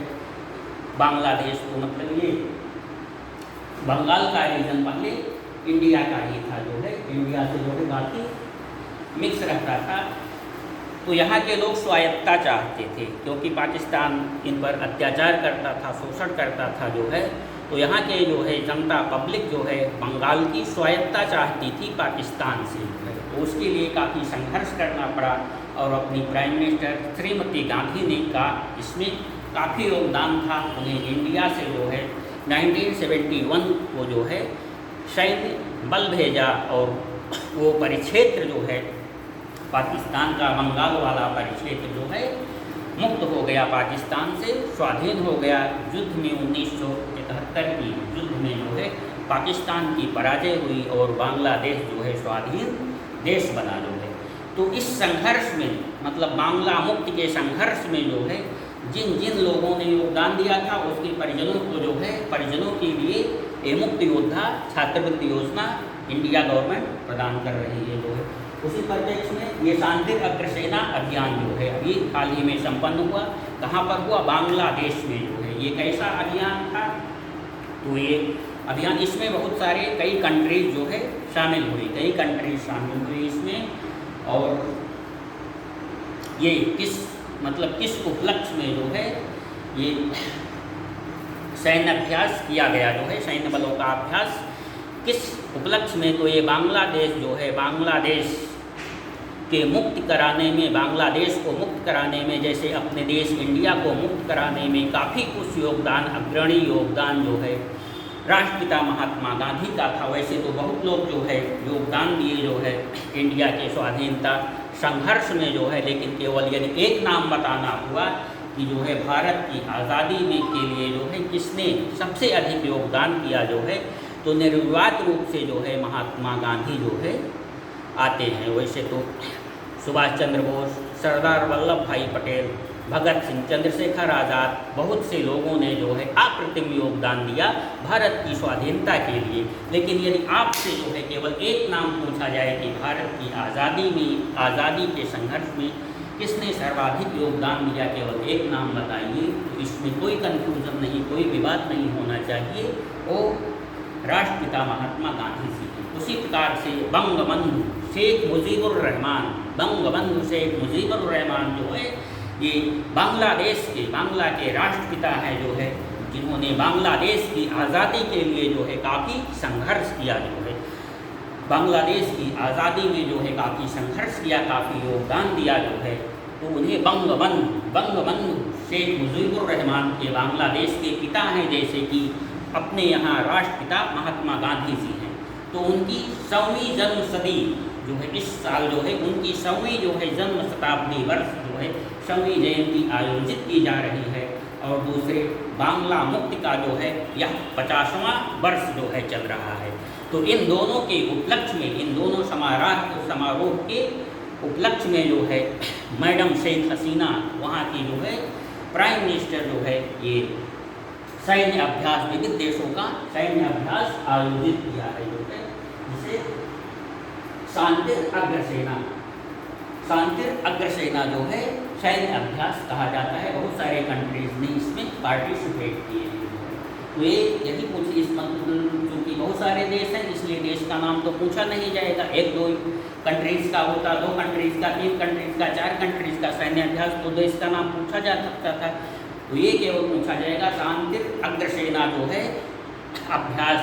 बांग्लादेश। तो मतलब ये बंगाल का रीजन पहले इंडिया का ही था जो है, इंडिया से जो है काफ़ी मिक्स रहता था। तो यहाँ के लोग स्वायत्तता चाहते थे, क्योंकि पाकिस्तान इन पर अत्याचार करता था, शोषण करता था जो है। तो यहाँ के जो है जनता पब्लिक जो है बंगाल की स्वायत्तता चाहती थी पाकिस्तान से जो है। तो उसके लिए काफ़ी संघर्ष करना पड़ा, और अपनी प्राइम मिनिस्टर श्रीमती गांधी ने का इसमें काफ़ी योगदान था। उन्हें इंडिया से जो है 1971 को जो है सैन्य बल भेजा, और वो परिक्षेत्र जो है पाकिस्तान का बंगाल वाला परिक्षेत्र जो है मुक्त हो गया, पाकिस्तान से स्वाधीन हो गया। युद्ध में 1971 की युद्ध में जो है पाकिस्तान की पराजय हुई और बांग्लादेश जो है स्वाधीन देश बना जो है। तो इस संघर्ष में मतलब बांग्ला मुक्ति के संघर्ष में जो है जिन जिन लोगों ने योगदान दिया था उसके परिजनों को जो है परिजनों के लिए ये मुक्ति योद्धा छात्रवृत्ति योजना इंडिया गवर्नमेंट प्रदान कर रही है जो है। उसी परिप्रेक्ष्य में ये शांति अग्रसेना अभियान जो है अभी हाल ही में संपन्न हुआ। कहाँ पर हुआ? बांग्लादेश में जो है। ये कैसा अभियान था? तो ये अभियान इसमें बहुत सारे कई कंट्रीज जो है शामिल हुई, कई कंट्रीज शामिल हुई इसमें। और ये किस उपलक्ष्य में जो है ये सैन्य अभ्यास किया गया जो है, सैन्य बलों का अभ्यास किस उपलक्ष्य में? तो ये बांग्लादेश जो है, बांग्लादेश के मुक्त कराने में, बांग्लादेश को मुक्त कराने में, जैसे अपने देश इंडिया को मुक्त कराने में काफ़ी कुछ योगदान, अग्रणी योगदान जो है राष्ट्रपिता महात्मा गांधी का था। वैसे तो बहुत लोग जो है योगदान दिए जो है इंडिया के स्वाधीनता संघर्ष में जो है, लेकिन केवल यदि एक नाम बताना हुआ कि जो है भारत की आज़ादी में के लिए जो है किसने सबसे अधिक योगदान किया जो है, तो निर्विवाद रूप से जो है महात्मा गांधी जो है आते हैं। वैसे तो सुभाष चंद्र बोस, सरदार वल्लभ भाई पटेल, भगत सिंह, चंद्रशेखर आज़ाद, बहुत से लोगों ने जो है अप्रतिम योगदान दिया भारत की स्वाधीनता के लिए। लेकिन यदि आपसे जो है केवल एक नाम पूछा जाए कि भारत की आज़ादी में, आज़ादी के संघर्ष में किसने सर्वाधिक योगदान दिया, केवल एक नाम बताइए, तो इसमें कोई कन्फ्यूजन नहीं, कोई विवाद नहीं होना चाहिए, वो राष्ट्रपिता महात्मा गांधी जी। उसी प्रकार से बंगबंधु शेख मुजीबुर रहमान, बंगबंधु शेख मुजीबुर रहमान जो है ये बांग्लादेश के, बांग्ला के राष्ट्रपिता हैं जो है, जिन्होंने बांग्लादेश की आज़ादी के लिए जो है काफ़ी संघर्ष किया जो है, बांग्लादेश की आज़ादी में जो है काफ़ी संघर्ष किया, काफ़ी योगदान दिया जो है। तो उन्हें बंगबंधु शेख मुजीबुर रहमान के बांग्लादेश के पिता हैं, जैसे कि अपने यहाँ राष्ट्रपिता महात्मा गांधी जी हैं। तो उनकी 100वीं जन्म शती जो है इस साल जो है उनकी 100वीं जो है जन्म शताब्दी वर्ष जो है 100वीं जयंती आयोजित की जा रही है। और दूसरे बांग्ला मुक्ति का जो है यह 50वां वर्ष जो है चल रहा है। तो इन दोनों के उपलक्ष्य में, इन दोनों समारोह के उपलक्ष्य में जो है मैडम शेख हसीना वहाँ की जो है प्राइम मिनिस्टर जो है ये सैन्य अभ्यास, विविध देशों का सैन्य अभ्यास आयोजित किया है जो है, जिसे शांति अग्रसेना जो है सैन्य अभ्यास कहा जाता है। बहुत सारे कंट्रीज ने इसमें पार्टिसिपेट किए हैं। तो ये यही पूछ इस क्योंकि बहुत सारे देश हैं इसलिए देश का नाम तो पूछा नहीं जाएगा। 1-2 कंट्रीज़ का होता, 2 कंट्रीज़ का, 3 कंट्रीज़ का, 4 कंट्रीज़ का सैन्य अभ्यास तो देश का नाम पूछा जा सकता था। तो ये केवल पूछा जाएगा शांति अग्रसेना जो है अभ्यास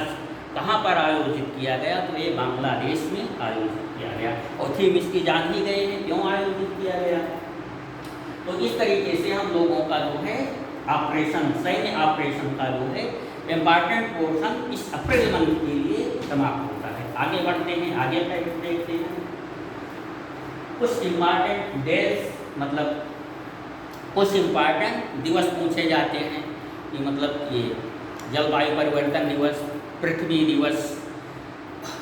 कहाँ पर आयोजित किया गया, तो ये बांग्लादेश में आयोजित किया गया। और थीम इसकी जान ही गए हैं क्यों आयोजित किया गया। तो इस तरीके से हम लोगों का जो है ऑपरेशन, सैन्य ऑपरेशन का जो है इम्पॉर्टेंट पोर्शन इस अप्रैल मंथ के लिए समाप्त होता है। आगे बढ़ते हैं, आगे देखते हैं कुछ इम्पॉर्टेंट डेज, मतलब कुछ इम्पॉर्टेंट दिवस पूछे जाते हैं कि मतलब ये जलवायु परिवर्तन दिवस, पृथ्वी दिवस,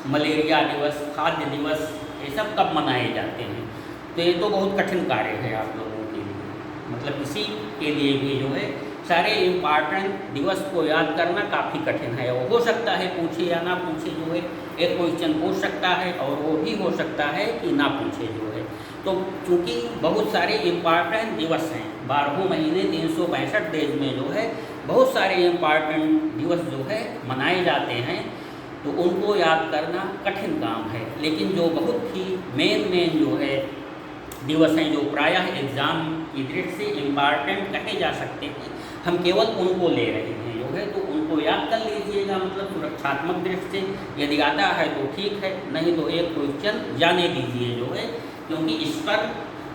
मलेरिया दिवस, खाद्य दिवस, ये सब कब मनाए जाते हैं। तो ये तो बहुत कठिन कार्य है आप लोगों के लिए, मतलब किसी के लिए भी जो है सारे इम्पॉर्टेंट दिवस को याद करना काफ़ी कठिन है। और हो सकता है पूछे या ना पूछे जो है, एक क्वेश्चन पूछ सकता है और वो भी हो सकता है कि ना पूछे जो है। तो चूँकि बहुत सारे इम्पॉर्टेंट दिवस हैं, 12 महीने 365 डेज में जो है बहुत सारे इम्पॉर्टेंट दिवस जो है मनाए जाते हैं, तो उनको याद करना कठिन काम है। लेकिन जो बहुत ही मेन जो है दिवस हैं, जो प्रायः एग्ज़ाम की दृष्टि से इम्पॉर्टेंट कहे जा सकते हैं, हम केवल उनको ले रहे हैं जो है, तो उनको याद कर लीजिएगा। मतलब सुरक्षात्मक दृष्टि से यदि आता है तो ठीक है, नहीं तो एक क्वेश्चन जाने दीजिए जो है, क्योंकि इस पर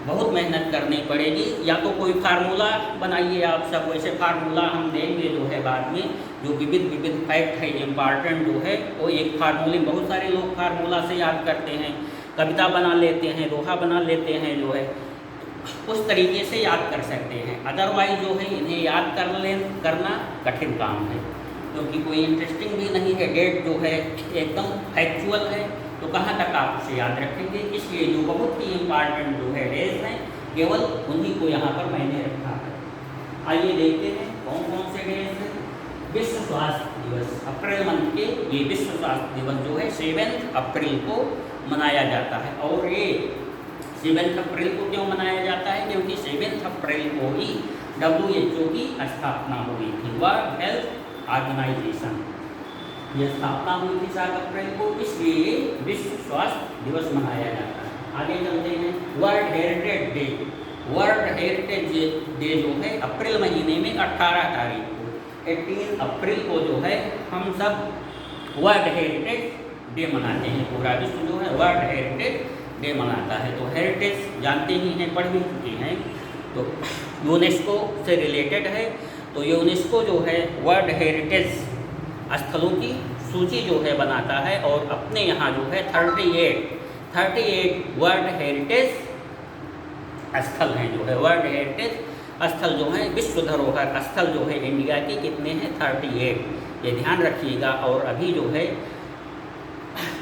बहुत मेहनत करनी पड़ेगी। या तो कोई फार्मूला बनाइए आप सब, वैसे फार्मूला हम देंगे जो है बाद में, जो विविध फैक्ट है इम्पॉर्टेंट जो है, वो एक फार्मूले, बहुत सारे लोग फार्मूला से याद करते हैं, कविता बना लेते हैं, दोहा बना लेते हैं जो है, उस तरीके से याद कर सकते हैं। अदरवाइज जो है इन्हें याद करना कठिन काम है, क्योंकि कोई इंटरेस्टिंग भी नहीं है। डेट जो है एकदम फैक्चुअल है, तो कहाँ तक आप उसे याद रखेंगे। इसलिए जो बहुत ही इम्पॉर्टेंट जो है डेज हैं, केवल उन्हीं को यहाँ पर मैंने रखा है। आइए देखते हैं कौन कौन से डेज हैं। विश्व स्वास्थ्य दिवस, अप्रैल मंथ के ये विश्व स्वास्थ्य दिवस जो है 7 अप्रैल को मनाया जाता है। और ये 7 अप्रैल को क्यों मनाया जाता है? क्योंकि 7 अप्रैल को ही WHO की स्थापना हुई थी, वर्ल्ड हेल्थ ऑर्गेनाइजेशन, ये स्थापना हुई थी 7 अप्रैल को, इसलिए विश्व स्वास्थ्य दिवस मनाया जाता है। आगे चलते हैं। World heritage day, world heritage day जो है अप्रैल महीने में 18 तारीख को, 18 अप्रैल को जो है हम सब वर्ल्ड हेरिटेज डे मनाते हैं। पूरा विश्व जो है वर्ल्ड हेरिटेज डे मनाता है। तो हेरिटेज जानते ही हैं, पढ़ भी चुके हैं, तो यूनेस्को से रिलेटेड है। तो यूनेस्को जो है वर्ल्ड हेरिटेज स्थलों की सूची जो है बनाता है, और अपने यहाँ जो है 38 वर्ल्ड हेरिटेज स्थल हैं जो है, वर्ल्ड हेरिटेज स्थल जो हैं, विश्व धरोहर स्थल जो है इंडिया के कितने हैं? 38, ये ध्यान रखिएगा। और अभी जो है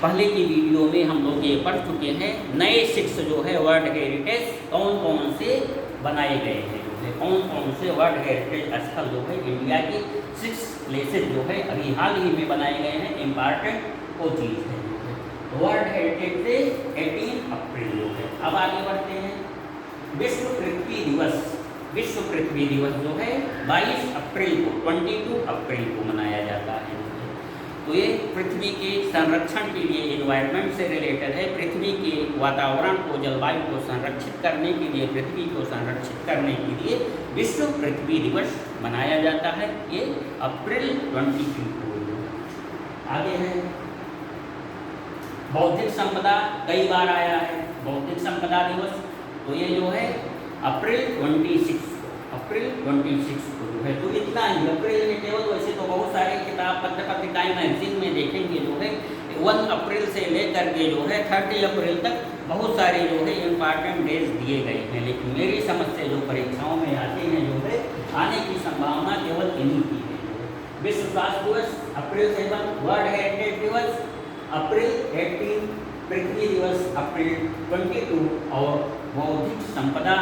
पहले की वीडियो में हम लोग ये पढ़ चुके हैं, नए 6 जो है वर्ल्ड हेरिटेज कौन कौन से बनाए गए हैं जो है, कौन कौन से वर्ल्ड हेरिटेज स्थल जो है इंडिया के 6 प्लेसेस जो है अभी हाल ही में बनाए गए हैं, इम्पॉर्टेंट वो चीज़ है जो है। वर्ल्ड हेरिटेज डे 18 अप्रैल जो है। अब आगे बढ़ते हैं। विश्व पृथ्वी दिवस, विश्व पृथ्वी दिवस जो है 22 अप्रैल को, 22 अप्रैल को मनाया जाता है। तो ये पृथ्वी के संरक्षण के लिए, इन्वायरमेंट से रिलेटेड है, पृथ्वी के वातावरण को, जलवायु को संरक्षित करने के लिए, पृथ्वी को संरक्षित करने के लिए विश्व पृथ्वी दिवस मनाया जाता है। ये अप्रैल 22 को। आगे है बौद्धिक संपदा, कई बार आया है बौद्धिक संपदा दिवस, तो ये जो है अप्रैल 26 को, अप्रैल 26 को जो है। तो इतना ही अप्रैल में केवल, वैसे तो बहुत सारे किताब पत्र पत्रिकाएँ मैगजीन में देखेंगे जो है 1 अप्रैल से लेकर के जो है 30 अप्रैल तक बहुत सारे जो है इम्पॉर्टेंट डेज दिए गए हैं। लेकिन मेरी समझ से जो परीक्षाओं में आते हैं जो है, आने की संभावना केवल इन्हीं की है। विश्व स्वास्थ्य दिवस अप्रैल 7, वर्ल्ड हेरिटेज दिवस अप्रैल 18, पृथ्वी दिवस अप्रैल 22, और बौद्धिक संपदा,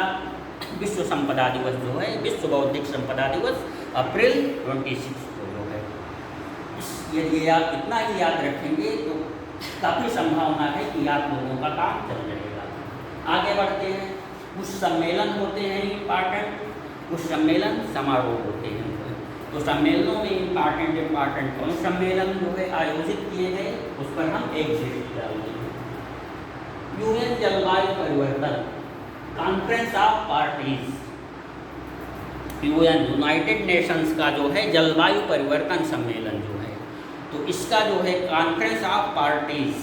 विश्व संपदा दिवस जो है, विश्व बौद्धिक संपदा दिवस अप्रैल 26 को जो है। यदि आप इतना ही याद रखेंगे तो काफ़ी संभावना है कि आप लोगों का काम चल जाएगा। आगे बढ़ते हैं। कुछ सम्मेलन होते हैं इम्पॉर्टेंट, कुछ सम्मेलन समारोह होते हैं। तो सम्मेलनों में इम्पॉर्टेंट कौन सम्मेलन जो है आयोजित किए गए, उस पर हम एक जिक्र डालेंगे। यूएन जलवायु परिवर्तन, conference of parties, UN United Nations का जो है जलवायु परिवर्तन सम्मेलन जो है, तो इसका जो है कॉन्फ्रेंस ऑफ पार्टीज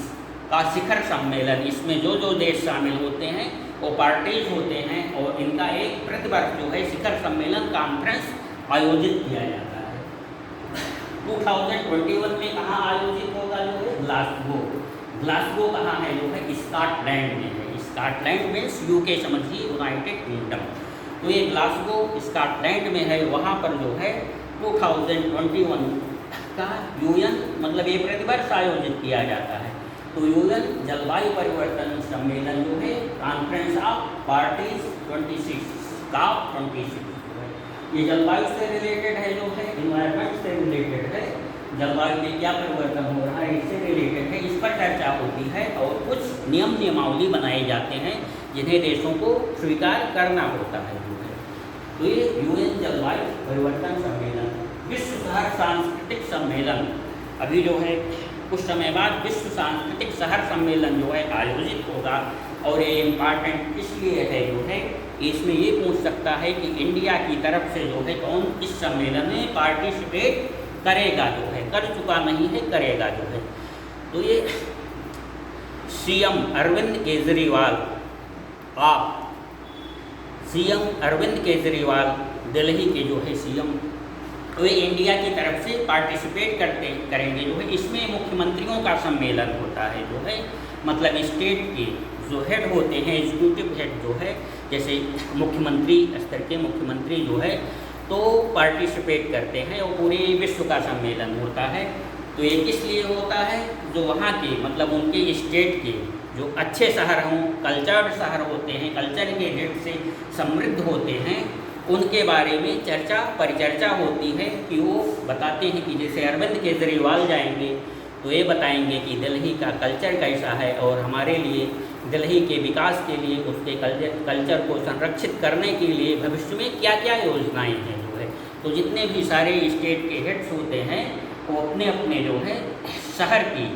का शिखर सम्मेलन, इसमें जो जो देश शामिल होते हैं वो पार्टीज होते हैं, और इनका एक प्रतिवर्ष जो है शिखर सम्मेलन कॉन्फ्रेंस आयोजित किया जाता है। 2021 में कहाँ आयोजित होगा जो है? ग्लासगो। ग्लासगो कहाँ है जो है? स्कॉटलैंड में है। स्कॉटलैंड में यूके समझिए, यूनाइटेड किंगडम। तो ये ग्लासगो स्कॉटलैंड में है, वहाँ पर जो है 2021 का यूएन मतलब ये प्रतिवर्ष आयोजित किया जाता है। तो यूएन जलवायु परिवर्तन सम्मेलन जो है कॉन्फ्रेंस ऑफ पार्टीज 26 का 26 जो है, ये जलवायु से रिलेटेड है, जो है इन्वायरमेंट से रिलेटेड है, जलवायु में क्या परिवर्तन हो रहा है इससे रिलेटेड है, इस पर चर्चा होती है और कुछ नियम नियमावली बनाए जाते हैं जिन्हें देशों को स्वीकार करना होता है, जो है। तो ये यूएन जलवायु परिवर्तन सम्मेलन, विश्व शहर सांस्कृतिक सम्मेलन, अभी जो है कुछ समय बाद विश्व सांस्कृतिक शहर सम्मेलन जो है आयोजित होगा। और ये इम्पॉर्टेंट इसलिए है, जो है इसमें ये पूछ सकता है कि इंडिया की तरफ से जो है कौन इस सम्मेलन में पार्टिसिपेट करेगा, जो है कर चुका नहीं है, करेगा, जो है। तो ये सीएम अरविंद केजरीवाल, आप सीएम अरविंद केजरीवाल दिल्ली के जो है सीएम, वे इंडिया की तरफ से पार्टिसिपेट करेंगे, जो है। इसमें मुख्यमंत्रियों का सम्मेलन होता है, जो है मतलब स्टेट के जो हेड होते हैं, एग्जीक्यूटिव हेड जो है, जैसे मुख्यमंत्री स्तर के मुख्यमंत्री जो है तो पार्टिसिपेट करते हैं और पूरे विश्व का सम्मेलन होता है। तो ये किस लिए होता है, जो वहाँ के मतलब उनके स्टेट के जो अच्छे शहर हों, कल्चर्ड शहर होते हैं, कल्चर के हेड से समृद्ध होते हैं, उनके बारे में चर्चा परिचर्चा होती है कि वो बताते हैं कि जैसे अरविंद केजरीवाल जाएंगे तो ये बताएंगे कि दिल्ली का कल्चर कैसा है और हमारे लिए दिल्ली के विकास के लिए उसके कल्चर को संरक्षित करने के लिए भविष्य में क्या क्या योजनाएं हैं, जो है। तो जितने भी सारे स्टेट के हेड्स होते हैं वो अपने अपने जो है शहर की,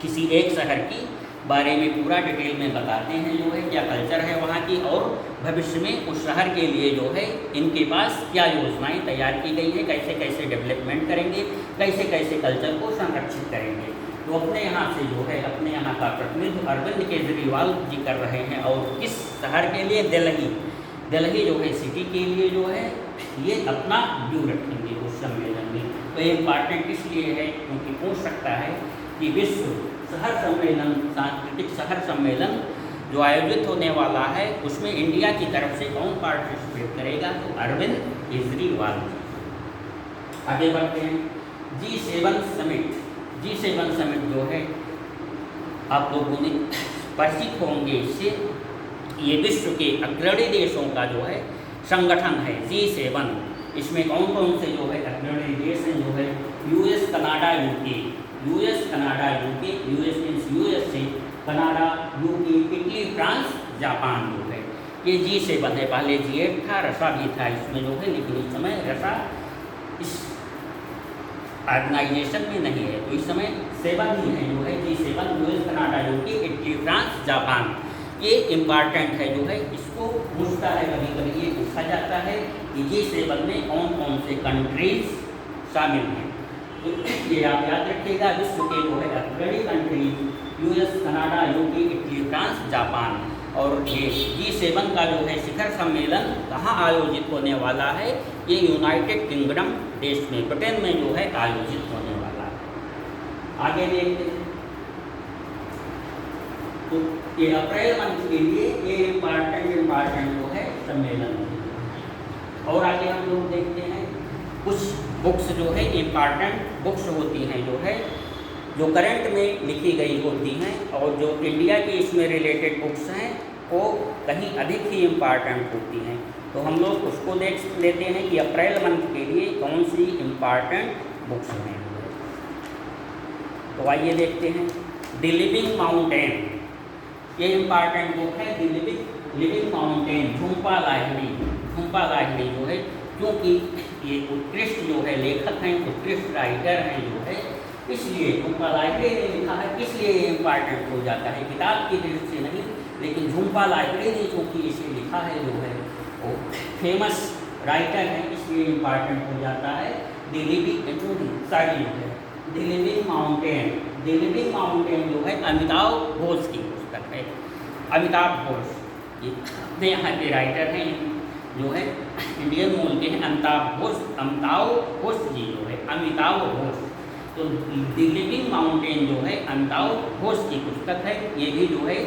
किसी एक शहर की बारे में पूरा डिटेल में बताते हैं, जो है क्या कल्चर है वहाँ की और भविष्य में उस शहर के लिए जो है इनके पास क्या योजनाएं तैयार की गई है, कैसे कैसे डेवलपमेंट करेंगे, कैसे कैसे कल्चर को संरक्षित करेंगे। तो अपने यहाँ से जो है अपने यहाँ का प्रतिनिधित्व अरविंद केजरीवाल जी कर रहे हैं और किस शहर के लिए, दिल्ली जो है सिटी के लिए जो है ये अपना व्यू रखेंगे उस सम्मेलन में। तो ये इम्पॉर्टेंट इसलिए है क्योंकि पूछ सकता है कि विश्व शहर सम्मेलन, सांस्कृतिक शहर सम्मेलन जो आयोजित होने वाला है उसमें इंडिया की तरफ से कौन पार्टिसिपेट करेगा, तो अरविंद केजरीवाल जी। आगे बढ़ते हैं, G7 समिट। G7 समिट जो है आप लोगों ने परिचित होंगे इससे, ये विश्व के अग्रणी देशों का जो है संगठन है G7। इसमें कौन कौन से जो है अग्रणी देश हैं, जो है US, Canada, UK, US, Canada, UK, US means USA, Canada, UK, Italy, France, Japan जो है ये G7 है। पहले G8 था, रसा भी था इसमें जो है, लेकिन इस समय रसा इस ऑर्गेनाइजेशन में नहीं है, तो इस समय 7 ही है जो है G7, US, Canada, UK, Italy, France, Japan. ये इम्पॉर्टेंट है, जो है इसको पूछता है कभी कभी, ये पूछा जाता है कि G7 में कौन कौन से कंट्रीज शामिल हैं। तो ये आप याद रखिएगा, विश्व के जो है अग्रणी countries US, Canada, UK, Italy, France, Japan. और ये G7 का जो है शिखर सम्मेलन कहाँ आयोजित होने वाला है, ये यूनाइटेड किंगडम देश में, ब्रिटेन में जो है आयोजित होने वाला है। आगे देखते हैं, तो ये अप्रैल मंथ के लिए ये इम्पॉर्टेंट जो है सम्मेलन। और आगे हम लोग देखते हैं कुछ बुक्स जो है इम्पॉर्टेंट बुक्स होती हैं, जो है जो करंट में लिखी गई होती हैं और जो इंडिया की इसमें रिलेटेड बुक्स हैं वो कहीं अधिक ही इम्पॉर्टेंट होती हैं। तो हम लोग उसको देख लेते हैं कि अप्रैल मंथ के लिए कौन सी इम्पॉर्टेंट बुक्स हैं। तो आइए देखते हैं, द लिविंग माउंटेन, ये इम्पॉर्टेंट बुक है, the living mountain, Jhumpa Lahiri जो है, क्योंकि ये उत्कृष्ट जो है लेखक हैं, उत्कृष्ट राइटर हैं जो है, इसलिए झुम्पा लाहिड़ी ने लिखा है, इसलिए ये इम्पॉर्टेंट हो जाता है, किताब की दृष्टि से नहीं, लेकिन झुम्पा लाहिड़ी ने चूँकि इसे लिखा है जो है वो फेमस राइटर है, इसलिए इम्पॉर्टेंट हो जाता है। द लिविंग माउंटेन जो है अमिताभ घोष की पुस्तक है। अमिताभ घोष ये अपने यहाँ के राइटर हैं, जो है इंडियन मूल के हैं, अमिताभ घोष जी जो है, अमिताभ घोष। तो द लिविंग माउंटेन जो है अमिताभ घोष की पुस्तक है, ये भी जो है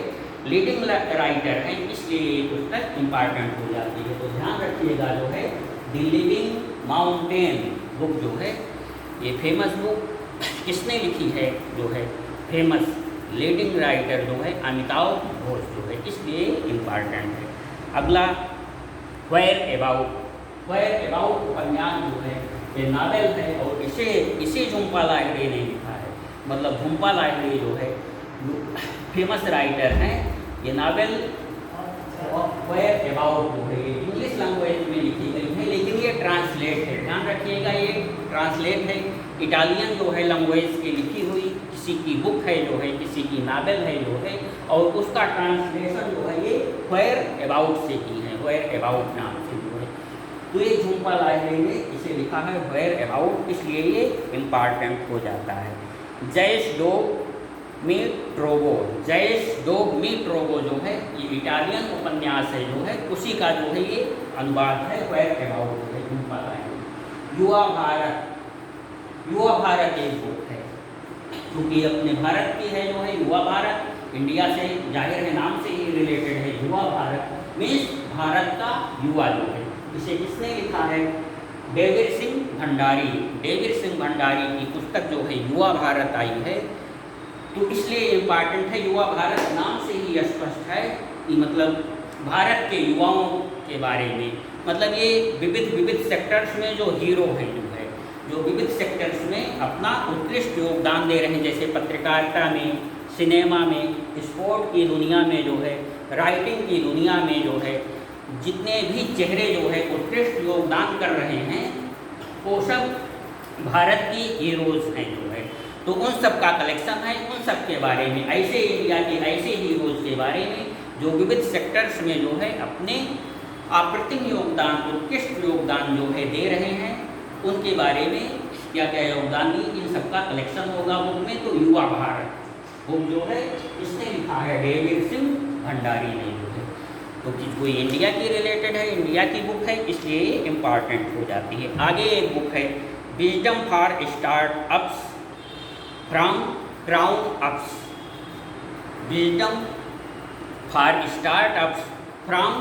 लीडिंग राइटर है, इसलिए ये पुस्तक इम्पॉर्टेंट हो जाती है। तो ध्यान रखिएगा, जो है द लिविंग माउंटेन बुक जो है ये फेमस बुक किसने लिखी है, जो है फेमस लीडिंग राइटर जो है अमिताभ घोष जो है, इसलिए इम्पॉर्टेंट है। अगला वेयर अबाउट, वेयर अबाउट उपन्यास जो है ये नावल है, और इसे झुम्पा लाहिड़ी ने लिखा है। मतलब झुम्पा लाहिड़ी जो है फेमस राइटर हैं। ये नावल वेयर अबाउट जो है इंग्लिश लैंग्वेज में लिखी गई है, लेकिन ये ट्रांसलेट है, ध्यान रखिएगा ये ट्रांसलेट है, इटालियन जो है लैंग्वेज की लिखी हुई किसी की बुक है जो है, किसी की नावल है जो है, और उसका ट्रांसलेशन जो है ये वेयर अबाउट से की है, वेयर अबाउट नाम से जो है। तो ये झुम्पा लाहिड़ी ने इसे लिखा है वेयर अबाउट, इसलिए ये इम्पॉर्टेंट हो जाता है। जैश डॉग मीट ट्रोगो, जैश डॉग मीट ट्रोगो जो है ये इटालियन उपन्यास है जो है, उसी का जो है ये अनुवाद है वेयर अबाउट जो है झुम्पा लाहिड़ी। युवा भारत, युवा भारत एक बुक है क्योंकि अपने भारत की है जो है, युवा भारत इंडिया से जाहिर है नाम से ही रिलेटेड है। युवा भारत मीन्स भारत का युवा जो है, इसे किसने लिखा है? डेविड सिंह भंडारी। डेविड सिंह भंडारी की पुस्तक जो है युवा भारत आई है, तो इसलिए इम्पॉर्टेंट है। युवा भारत नाम से ही स्पष्ट है कि मतलब भारत के युवाओं के बारे में, मतलब ये विविध सेक्टर्स में जो हीरो हैं जो है, जो विविध सेक्टर्स में अपना उत्कृष्ट योगदान दे रहे हैं, जैसे पत्रकारिता में, सिनेमा में, स्पोर्ट की दुनिया में जो है, राइटिंग की दुनिया में जो है, जितने भी चेहरे जो है उत्कृष्ट योगदान कर रहे हैं वो सब भारत की हीरोज़ हैं जो है। तो उन सब का कलेक्शन है, उन सब के बारे में, ऐसे इंडिया के ऐसे हीरोज़ के बारे में जो विविध सेक्टर्स में जो है अपने अप्रतिम योगदान, उत्कृष्ट योगदान जो है दे रहे हैं, उनके बारे में क्या क्या योगदान दी, इन सबका कलेक्शन होगा बुक में। तो युवा भारत बुक जो है इसने लिखा है डेविड सिंह भंडारी ने जो है, तो कोई इंडिया की रिलेटेड है, इंडिया की बुक है, इसलिए ये इम्पॉर्टेंट हो जाती है। आगे एक बुक है wisdom for startups from crown ups, wisdom for startups from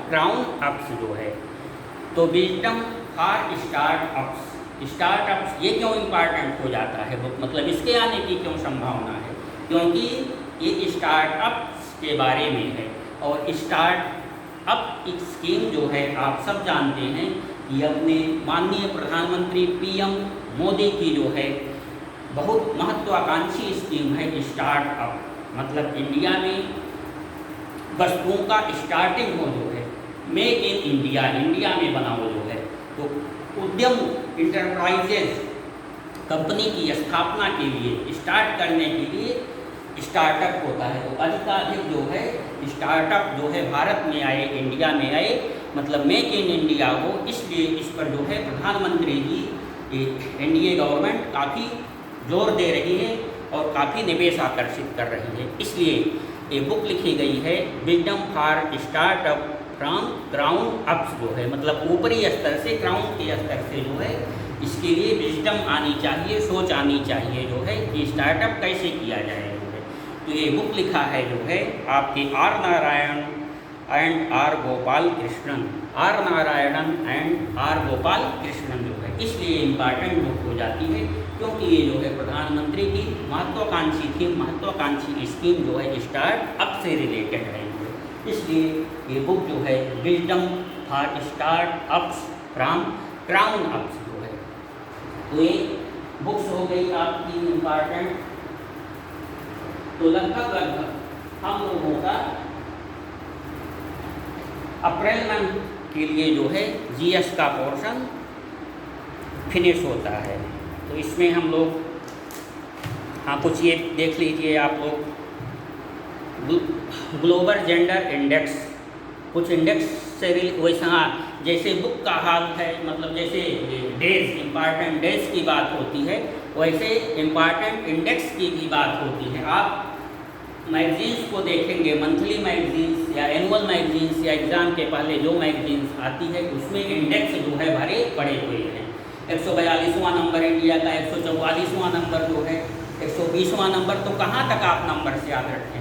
crown ups जो है। तो विजडम फॉर स्टार्टअप्स ये क्यों इम्पॉर्टेंट हो जाता है बुक, मतलब इसके आने की क्यों संभावना है? क्योंकि ये स्टार्टअप्स के बारे में है, और स्टार्टअप स्कीम जो है आप सब जानते हैं कि अपने माननीय प्रधानमंत्री पीएम मोदी की जो है बहुत महत्वाकांक्षी स्कीम है स्टार्टअप, मतलब इंडिया में वस्तुओं का स्टार्टिंग हो जो है, मेक इन इंडिया, इंडिया में बनाओ जो है। तो उद्यम इंटरप्राइजेज कंपनी की स्थापना के लिए, स्टार्ट करने के लिए स्टार्टअप होता है। तो अधिकाधिक जो है स्टार्टअप जो है भारत में आए, इंडिया में आए, मतलब मेक इन इंडिया हो, इसलिए इस पर जो है प्रधानमंत्री जी एनडीए गवर्नमेंट काफ़ी जोर दे रही है और काफ़ी निवेश आकर्षित कर रही है। इसलिए ये बुक लिखी गई है wisdom for startup from crown ups जो है, मतलब ऊपरी स्तर से, क्राउन के स्तर से जो है, इसके लिए विजडम आनी चाहिए, सोच आनी चाहिए जो है कि स्टार्टअप कैसे किया जाए जो है। तो ये बुक लिखा है जो है आपके R Narayan and R Gopal Krishnan, R Narayanan and R Gopal Krishnan जो है, इसलिए इम्पॉर्टेंट बुक हो जाती है क्योंकि ये जो है प्रधानमंत्री की महत्वाकांक्षी थी, महत्वाकांक्षी स्कीम जो है स्टार्टअप से रिलेटेड है, इसलिए ये बुक जो है wisdom for startups from crown ups जो है। तो ये बुक्स हो गई आपकी इम्पॉर्टेंट। तो लगभग हम लोगों का अप्रैल मंथ के लिए जो है जीएस का पोर्शन फिनिश होता है। तो इसमें हम लोग कुछ ये देख लीजिए आप लोग, ग्लोबल जेंडर इंडेक्स, कुछ इंडेक्स से वैसा जैसे बुक का हाल है, मतलब जैसे डेज, इम्पॉर्टेंट डेज की बात होती है, वैसे इम्पॉर्टेंट इंडेक्स की भी बात होती है। आप मैगजीन्स को देखेंगे, मंथली मैगजीन्स या एनुअल मैगजीन्स या एग्ज़ाम के पहले जो मैगजीन्स आती है उसमें इंडेक्स जो है भरे पड़े हुए हैं। 142वां नंबर इंडिया का, 144वां नंबर जो है, 120वां नंबर, तो कहाँ तक आप नंबर से याद रखेंगे?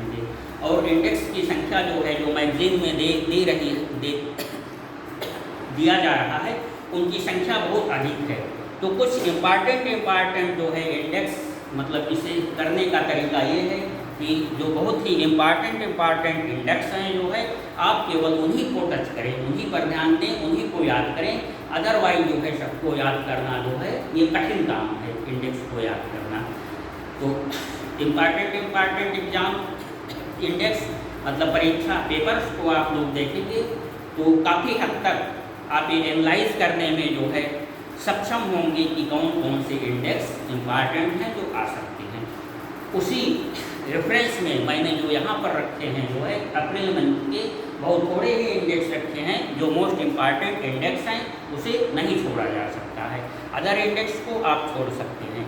और इंडेक्स की संख्या जो है जो मैगजीन में दिया जा रहा है उनकी संख्या बहुत अधिक है। तो कुछ इम्पॉर्टेंट जो है इंडेक्स, मतलब इसे करने का तरीका ये है कि जो बहुत ही इम्पॉर्टेंट इंडेक्स हैं जो है, आप केवल उन्हीं को टच करें, उन्हीं पर ध्यान दें, उन्हीं को याद करें। अदरवाइज जो है सबको याद करना जो है ये कठिन काम है, इंडेक्स को याद करना। तो इम्पॉर्टेंट एग्जाम इंडेक्स मतलब परीक्षा पेपर्स को आप लोग देखेंगे तो काफ़ी हद तक आप ये एनालाइज करने में जो है सक्षम होंगे कि कौन कौन से इंडेक्स इम्पॉर्टेंट हैं जो आ सकते हैं। उसी रेफरेंस में मैंने जो यहाँ पर रखे हैं जो है अप्रैल मंथ के बहुत थोड़े ही इंडेक्स रखे हैं जो मोस्ट इम्पॉर्टेंट इंडेक्स हैं, उसे नहीं छोड़ा जा सकता है, अदर इंडेक्स को आप छोड़ सकते हैं।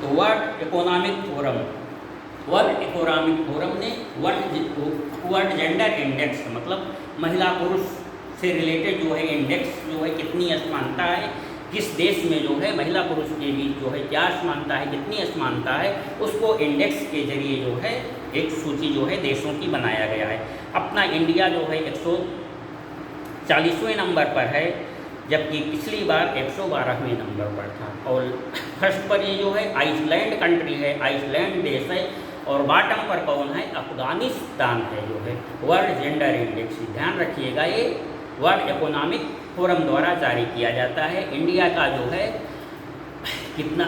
तो वर्ल्ड इकोनॉमिक फोरम ने वर्ल्ड जेंडर इंडेक्स मतलब महिला पुरुष से रिलेटेड जो है इंडेक्स जो है कितनी असमानता है, किस देश में जो है महिला पुरुष के बीच जो है क्या असमानता है, कितनी असमानता है, उसको इंडेक्स के जरिए जो है एक सूची जो है देशों की बनाया गया है। अपना इंडिया जो है 140वें नंबर पर है, जबकि पिछली बार 112वें नंबर पर था। और फर्स्ट पर ये जो है आइसलैंड कंट्री है, आइसलैंड देश है, और बॉटम पर कौन है, अफगानिस्तान है जो है। वर्ल्ड जेंडर इंडेक्स ध्यान रखिएगा, ये वर्ल्ड इकोनॉमिक फोरम द्वारा जारी किया जाता है। इंडिया का जो है कितना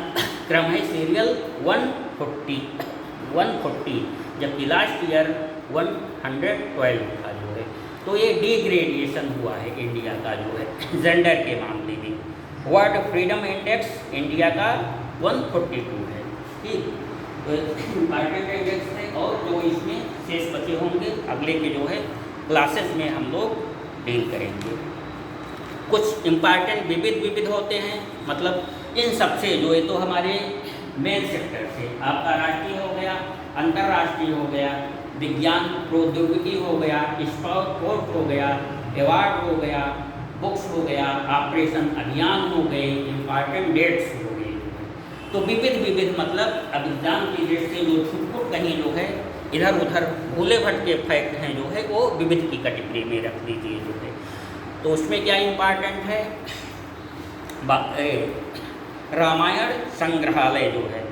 क्रम है, सीरियल 140, जबकि लास्ट ईयर 112 था जो है। तो ये डिग्रेडेशन हुआ है इंडिया का जो है जेंडर के मामले में। वर्ल्ड फ्रीडम इंडेक्स इंडिया का 142 है, ठीक। तो इम्पॉर्टेंट इंडेक्स है, और जो इसमें शेष बचे होंगे अगले के जो है क्लासेस में हम लोग डील करेंगे। कुछ इम्पॉर्टेंट विविध होते हैं, मतलब इन सबसे जो है तो हमारे मेन सेक्टर से आपका राष्ट्रीय हो गया, अंतर्राष्ट्रीय हो गया, विज्ञान प्रौद्योगिकी हो गया, स्पोर्ट हो गया, अवार्ड हो गया, बुक्स हो गया, ऑपरेशन अभियान हो गए, इम्पॉर्टेंट डेट्स हो गए। तो विविध मतलब अब एग्जाम की डेट से जो छुटपुट कहीं जो है इधर उधर भूले भटके फैक्ट हैं जो है वो विविध की कैटेगरी में रख दीजिए जो है। तो उसमें क्या इम्पॉर्टेंट है, रामायण संग्रहालय जो है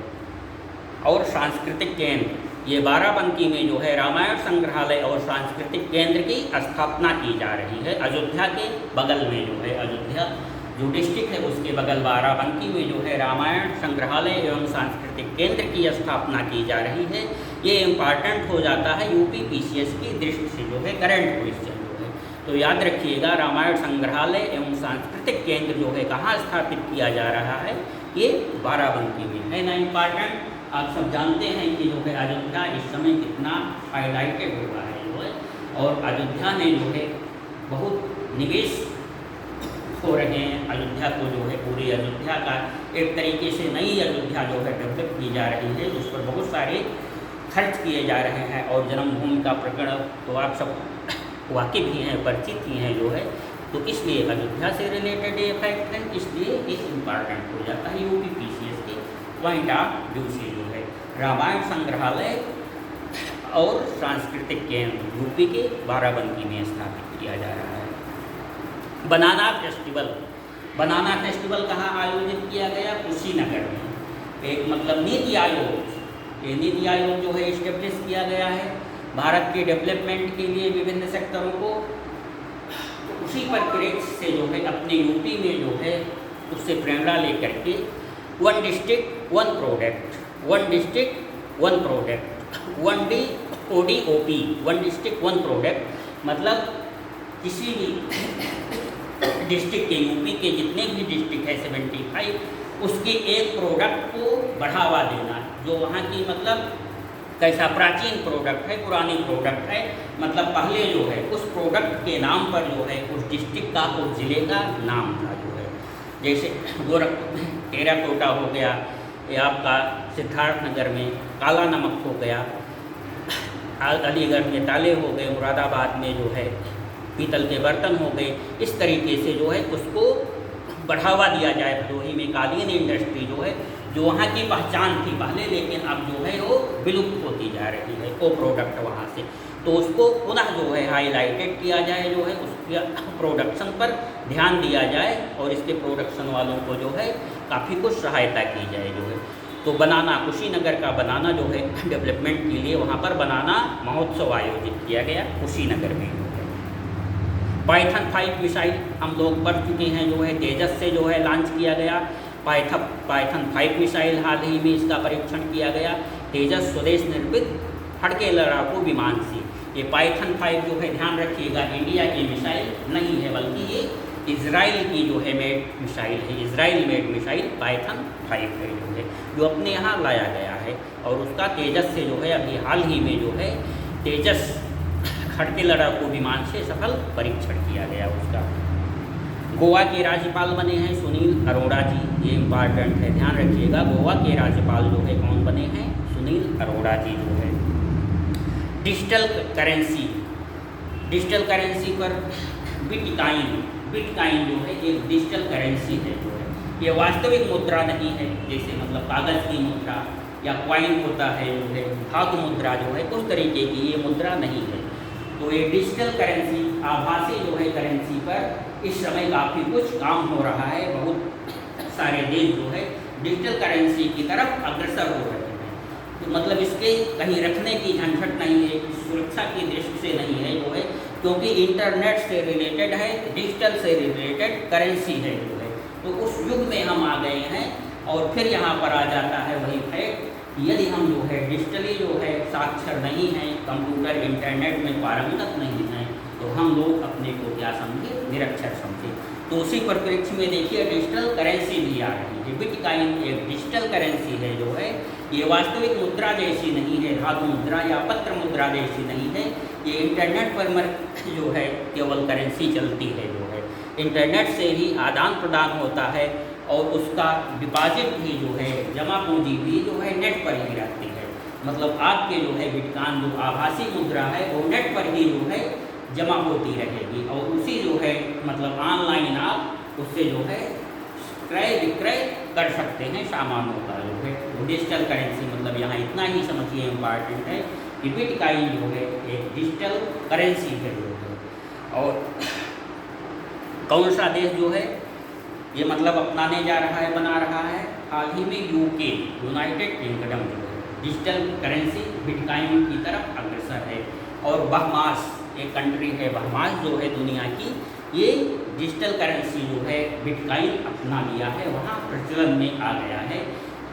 और सांस्कृतिक केंद्र, ये बाराबंकी में जो है रामायण संग्रहालय और सांस्कृतिक केंद्र की स्थापना की जा रही है। अयोध्या के बगल में जो है, अयोध्या जो डिस्ट्रिक्ट है उसके बगल बाराबंकी में जो है रामायण संग्रहालय एवं सांस्कृतिक केंद्र की स्थापना की जा रही है। ये इम्पॉर्टेंट हो जाता है यूपी पीसीएस की दृष्टि से जो है, करंट क्वेश्चन जो है। तो याद रखिएगा, रामायण संग्रहालय एवं सांस्कृतिक केंद्र जो है कहाँ स्थापित किया जा रहा है, ये बाराबंकी में है ना। इम्पॉर्टेंट आप सब जानते हैं कि जो है अयोध्या इस समय कितना हाईलाइटेड हुआ है जो है, और अयोध्या ने जो है बहुत निवेश हो रहे हैं। अयोध्या को जो है पूरी अयोध्या का एक तरीके से नई अयोध्या जो है डेवलप की जा रही है, उस पर बहुत सारे खर्च किए जा रहे हैं। और जन्मभूमि का प्रकरण तो आप सब वाकिफ ही हैं, परिचित ही हैं जो है, तो इसलिए अयोध्या से रिलेटेड ये फैक्ट है, इसलिए ये इम्पॉर्टेंट हो जाता है यूपी पीसीएस के पॉइंट ऑफ व्यू से जो है। रामायण संग्रहालय और सांस्कृतिक केंद्र यूपी के बाराबंकी में स्थापित किया जा रहा है। बनाना फेस्टिवल कहाँ आयोजित किया गया, कुशीनगर में। एक मतलब नीति आयोग, ये नीति आयोग जो है इस्टेब्लिश किया गया है भारत के डेवलपमेंट के लिए विभिन्न सेक्टरों को। तो उसी परिप्रेक्ष्य से जो है अपने यूपी में जो है उससे प्रेरणा लेकर के one district one product, ODOP, one district one product, मतलब किसी भी डिस्ट्रिक्ट के, यूपी के जितने भी डिस्ट्रिक्ट है 75, उसके एक प्रोडक्ट को बढ़ावा देना, जो वहाँ की मतलब कैसा प्राचीन प्रोडक्ट है, पुरानी प्रोडक्ट है, मतलब पहले जो है उस प्रोडक्ट के नाम पर जो है उस डिस्ट्रिक्ट का, उस ज़िले का नाम था जो है। जैसे गोरखपुर में टेराकोटा हो गया, या आपका सिद्धार्थनगर में काला नमक हो गया, अलीगढ़ में ताले हो गए, मुरादाबाद में जो है पीतल के बर्तन हो गए। इस तरीके से जो है उसको बढ़ावा दिया जाए। भदोही में कालीन इंडस्ट्री जो है, जो वहाँ की पहचान थी पहले, लेकिन अब जो है वो विलुप्त होती जा रही है, वो प्रोडक्ट वहाँ से, तो उसको पुनः जो है हाईलाइटेड किया जाए, जो है उसके प्रोडक्शन पर ध्यान दिया जाए और इसके प्रोडक्शन वालों को जो है काफ़ी कुछ सहायता की जाए जो है। तो बनाना, कुशीनगर का बनाना जो है डेवलपमेंट के लिए वहाँ पर बनाना महोत्सव आयोजित किया गया कुशीनगर में। पाइथन 5 मिसाइल हम लोग पढ़ चुके हैं, जो है तेजस से जो है लॉन्च किया गया। पाइथन 5 मिसाइल हाल ही में इसका परीक्षण किया गया तेजस स्वदेश निर्मित हड़के लड़ाकू विमान से। ये पाइथन 5 जो है ध्यान रखिएगा इंडिया की मिसाइल नहीं है, बल्कि ये इजराइल की जो है मेड मिसाइल है, इजराइल मेड मिसाइल पाइथन 5 है जो है, जो अपने यहाँ लाया गया है। और उसका तेजस से जो है अभी हाल ही में जो है तेजस हड़के लड़ाकू विमान से सफल परीक्षण किया गया उसका। गोवा के राज्यपाल बने हैं सुनील अरोड़ा जी, ये इम्पॉर्टेंट है, ध्यान रखिएगा। गोवा के राज्यपाल जो है कौन बने हैं? सुनील अरोड़ा जी जो है। डिजिटल करेंसी पर बिटकॉइन जो है एक डिजिटल करेंसी है जो है, ये वास्तविक मुद्रा नहीं है, जैसे मतलब कागज़ की मुद्रा या कॉइन होता है जो है, धातु मुद्रा जो है, उस तरीके की ये मुद्रा नहीं है। तो ये डिजिटल करेंसी, आभासी जो है करेंसी पर इस समय काफ़ी कुछ काम हो रहा है। बहुत सारे देश जो है डिजिटल करेंसी की तरफ अग्रसर हो रहे हैं। तो मतलब इसके कहीं रखने की झंझट नहीं है, सुरक्षा की दृष्टि से नहीं है जो है, क्योंकि इंटरनेट से रिलेटेड है, डिजिटल से रिलेटेड करेंसी है जो है। तो उस युग में हम आ गए हैं। और फिर यहाँ पर आ जाता है वही फैक्ट, यदि हम जो है डिजिटली जो है साक्षर नहीं हैं, कंप्यूटर इंटरनेट में पारंगत नहीं हैं, तो हम लोग अपने को क्या समझे? निरक्षर समझे। तो उसी परिप्रेक्ष्य में देखिए डिजिटल करेंसी भी आ रही है। बिटकॉइन एक डिजिटल करेंसी है जो है, ये वास्तविक मुद्रा जैसी नहीं है, धातु मुद्रा या पत्र मुद्रा जैसी नहीं है। ये इंटरनेट पर जो है केवल करेंसी चलती है जो है, इंटरनेट से ही आदान प्रदान होता है। और उसका डिपॉजिट भी जो है, जमा पूंजी भी जो है नेट पर ही रहती है। मतलब आपके जो है बिटकॉइन जो आभासी मुद्रा है वो नेट पर ही जो है जमा होती रहेगी। और उसी जो है मतलब ऑनलाइन आप उससे जो है क्रय विक्रय कर सकते हैं सामानों का जो है। डिजिटल करेंसी मतलब यहाँ इतना ही समझिए इम्पॉर्टेंट है कि बिटकॉइन जो है एक डिजिटल करेंसी है जो है। और कौन सा देश जो है ये मतलब अपनाने जा रहा है, बना रहा है? हाल ही में यूके, यूनाइटेड किंगडम जो है डिजिटल करेंसी बिटकॉइन की तरफ अग्रसर है। और बहमास एक कंट्री है, बहमास जो है दुनिया की, ये डिजिटल करेंसी जो है बिटकॉइन अपना लिया है, वहाँ प्रचलन में आ गया है।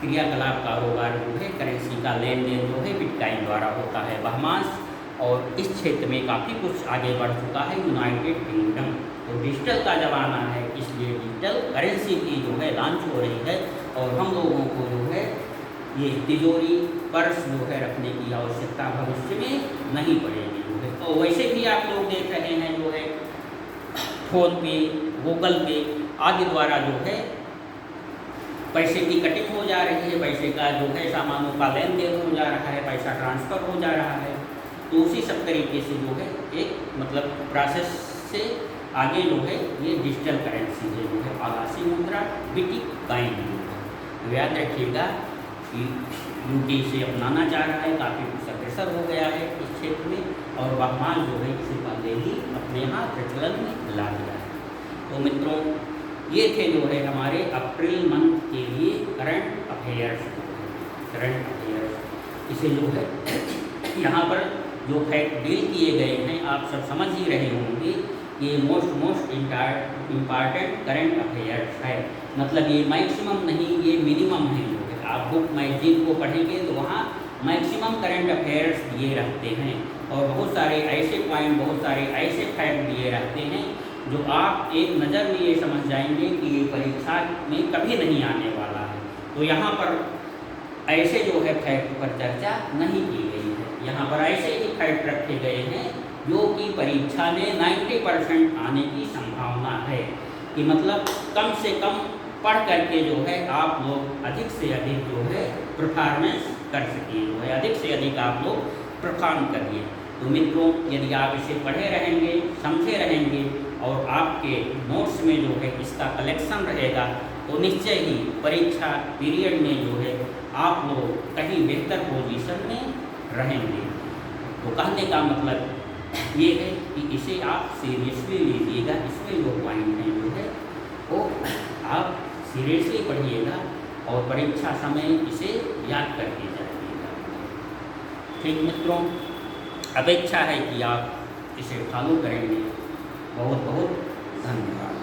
क्रियाकलाप कारोबार जो है करेंसी का लेन देन जो है बिटकॉइन द्वारा होता है बहमास। और इस क्षेत्र में काफ़ी कुछ आगे बढ़ चुका है यूनाइटेड किंगडम। तो डिजिटल का ज़माना है, इसलिए डिजिटल करेंसी की जो है लॉन्च हो रही है। और हम लोगों को जो है ये तिजोरी पर्स जो है रखने की आवश्यकता भविष्य में नहीं पड़ेगी जो है। तो वैसे भी आप लोग देख रहे हैं जो है फ़ोन पे, गूगल पे आदि द्वारा जो है पैसे की कटिंग हो जा रही है, पैसे का जो है सामानों का लेन देन हो जा रहा है, पैसा ट्रांसफ़र हो जा रहा है। तो उसी सब तरीके से जो है एक मतलब प्रोसेस से आगे जो है ये डिजिटल करेंसी है जो है आभासी मुद्रा बिटकॉइन। तो याद रखिएगा कि यूके से अपनाना चाह रहा है, काफ़ी कुछ अग्रसर हो गया है इस क्षेत्र में। और बहमान जो है इसे पहले ही अपने यहाँ प्रचलन में ला दिया है। तो मित्रों ये थे जो है हमारे अप्रैल मंथ के लिए करंट अफेयर्स। इसे जो है यहाँ पर जो फैक्ट डील किए गए हैं आप सब समझ ही रहे होंगे। ये मोस्ट इम्पॉर्टेंट करंट अफेयर्स है, मतलब ये मैक्सिमम नहीं, ये मिनिमम है जो है। आप बुक मैगजीन को पढ़ेंगे तो वहाँ मैक्सिमम करंट अफेयर्स दिए रहते हैं। और बहुत सारे ऐसे पॉइंट, बहुत सारे ऐसे फैक्ट दिए रहते हैं जो आप एक नज़र में ये समझ जाएंगे कि ये परीक्षा में कभी नहीं आने वाला है। तो यहाँ पर ऐसे जो है फैक्ट पर चर्चा नहीं की गई है, यहाँ पर ऐसे ही फैक्ट रखे गए हैं जो कि परीक्षा में 90% आने की संभावना है। कि मतलब कम से कम पढ़ करके जो है आप लोग अधिक से अधिक जो है परफॉर्मेंस कर सकिए, जो है अधिक से अधिक आप लोग परफॉर्म करिए। तो मित्रों यदि आप इसे पढ़े रहेंगे, समझे रहेंगे और आपके नोट्स में जो है इसका कलेक्शन रहेगा तो निश्चय ही परीक्षा पीरियड में जो है आप लोग कहीं बेहतर पोजीशन में रहेंगे। तो कहने का मतलब ये है कि इसे आप सीरियसली लीजिएगा, इसमें जो पॉइंट हैं जो है वो आप सीरियसली पढ़िएगा और परीक्षा समय इसे याद करके जाइएगा। ठीक मित्रों, अपेक्षा है कि आप इसे फॉलो करेंगे। बहुत बहुत धन्यवाद।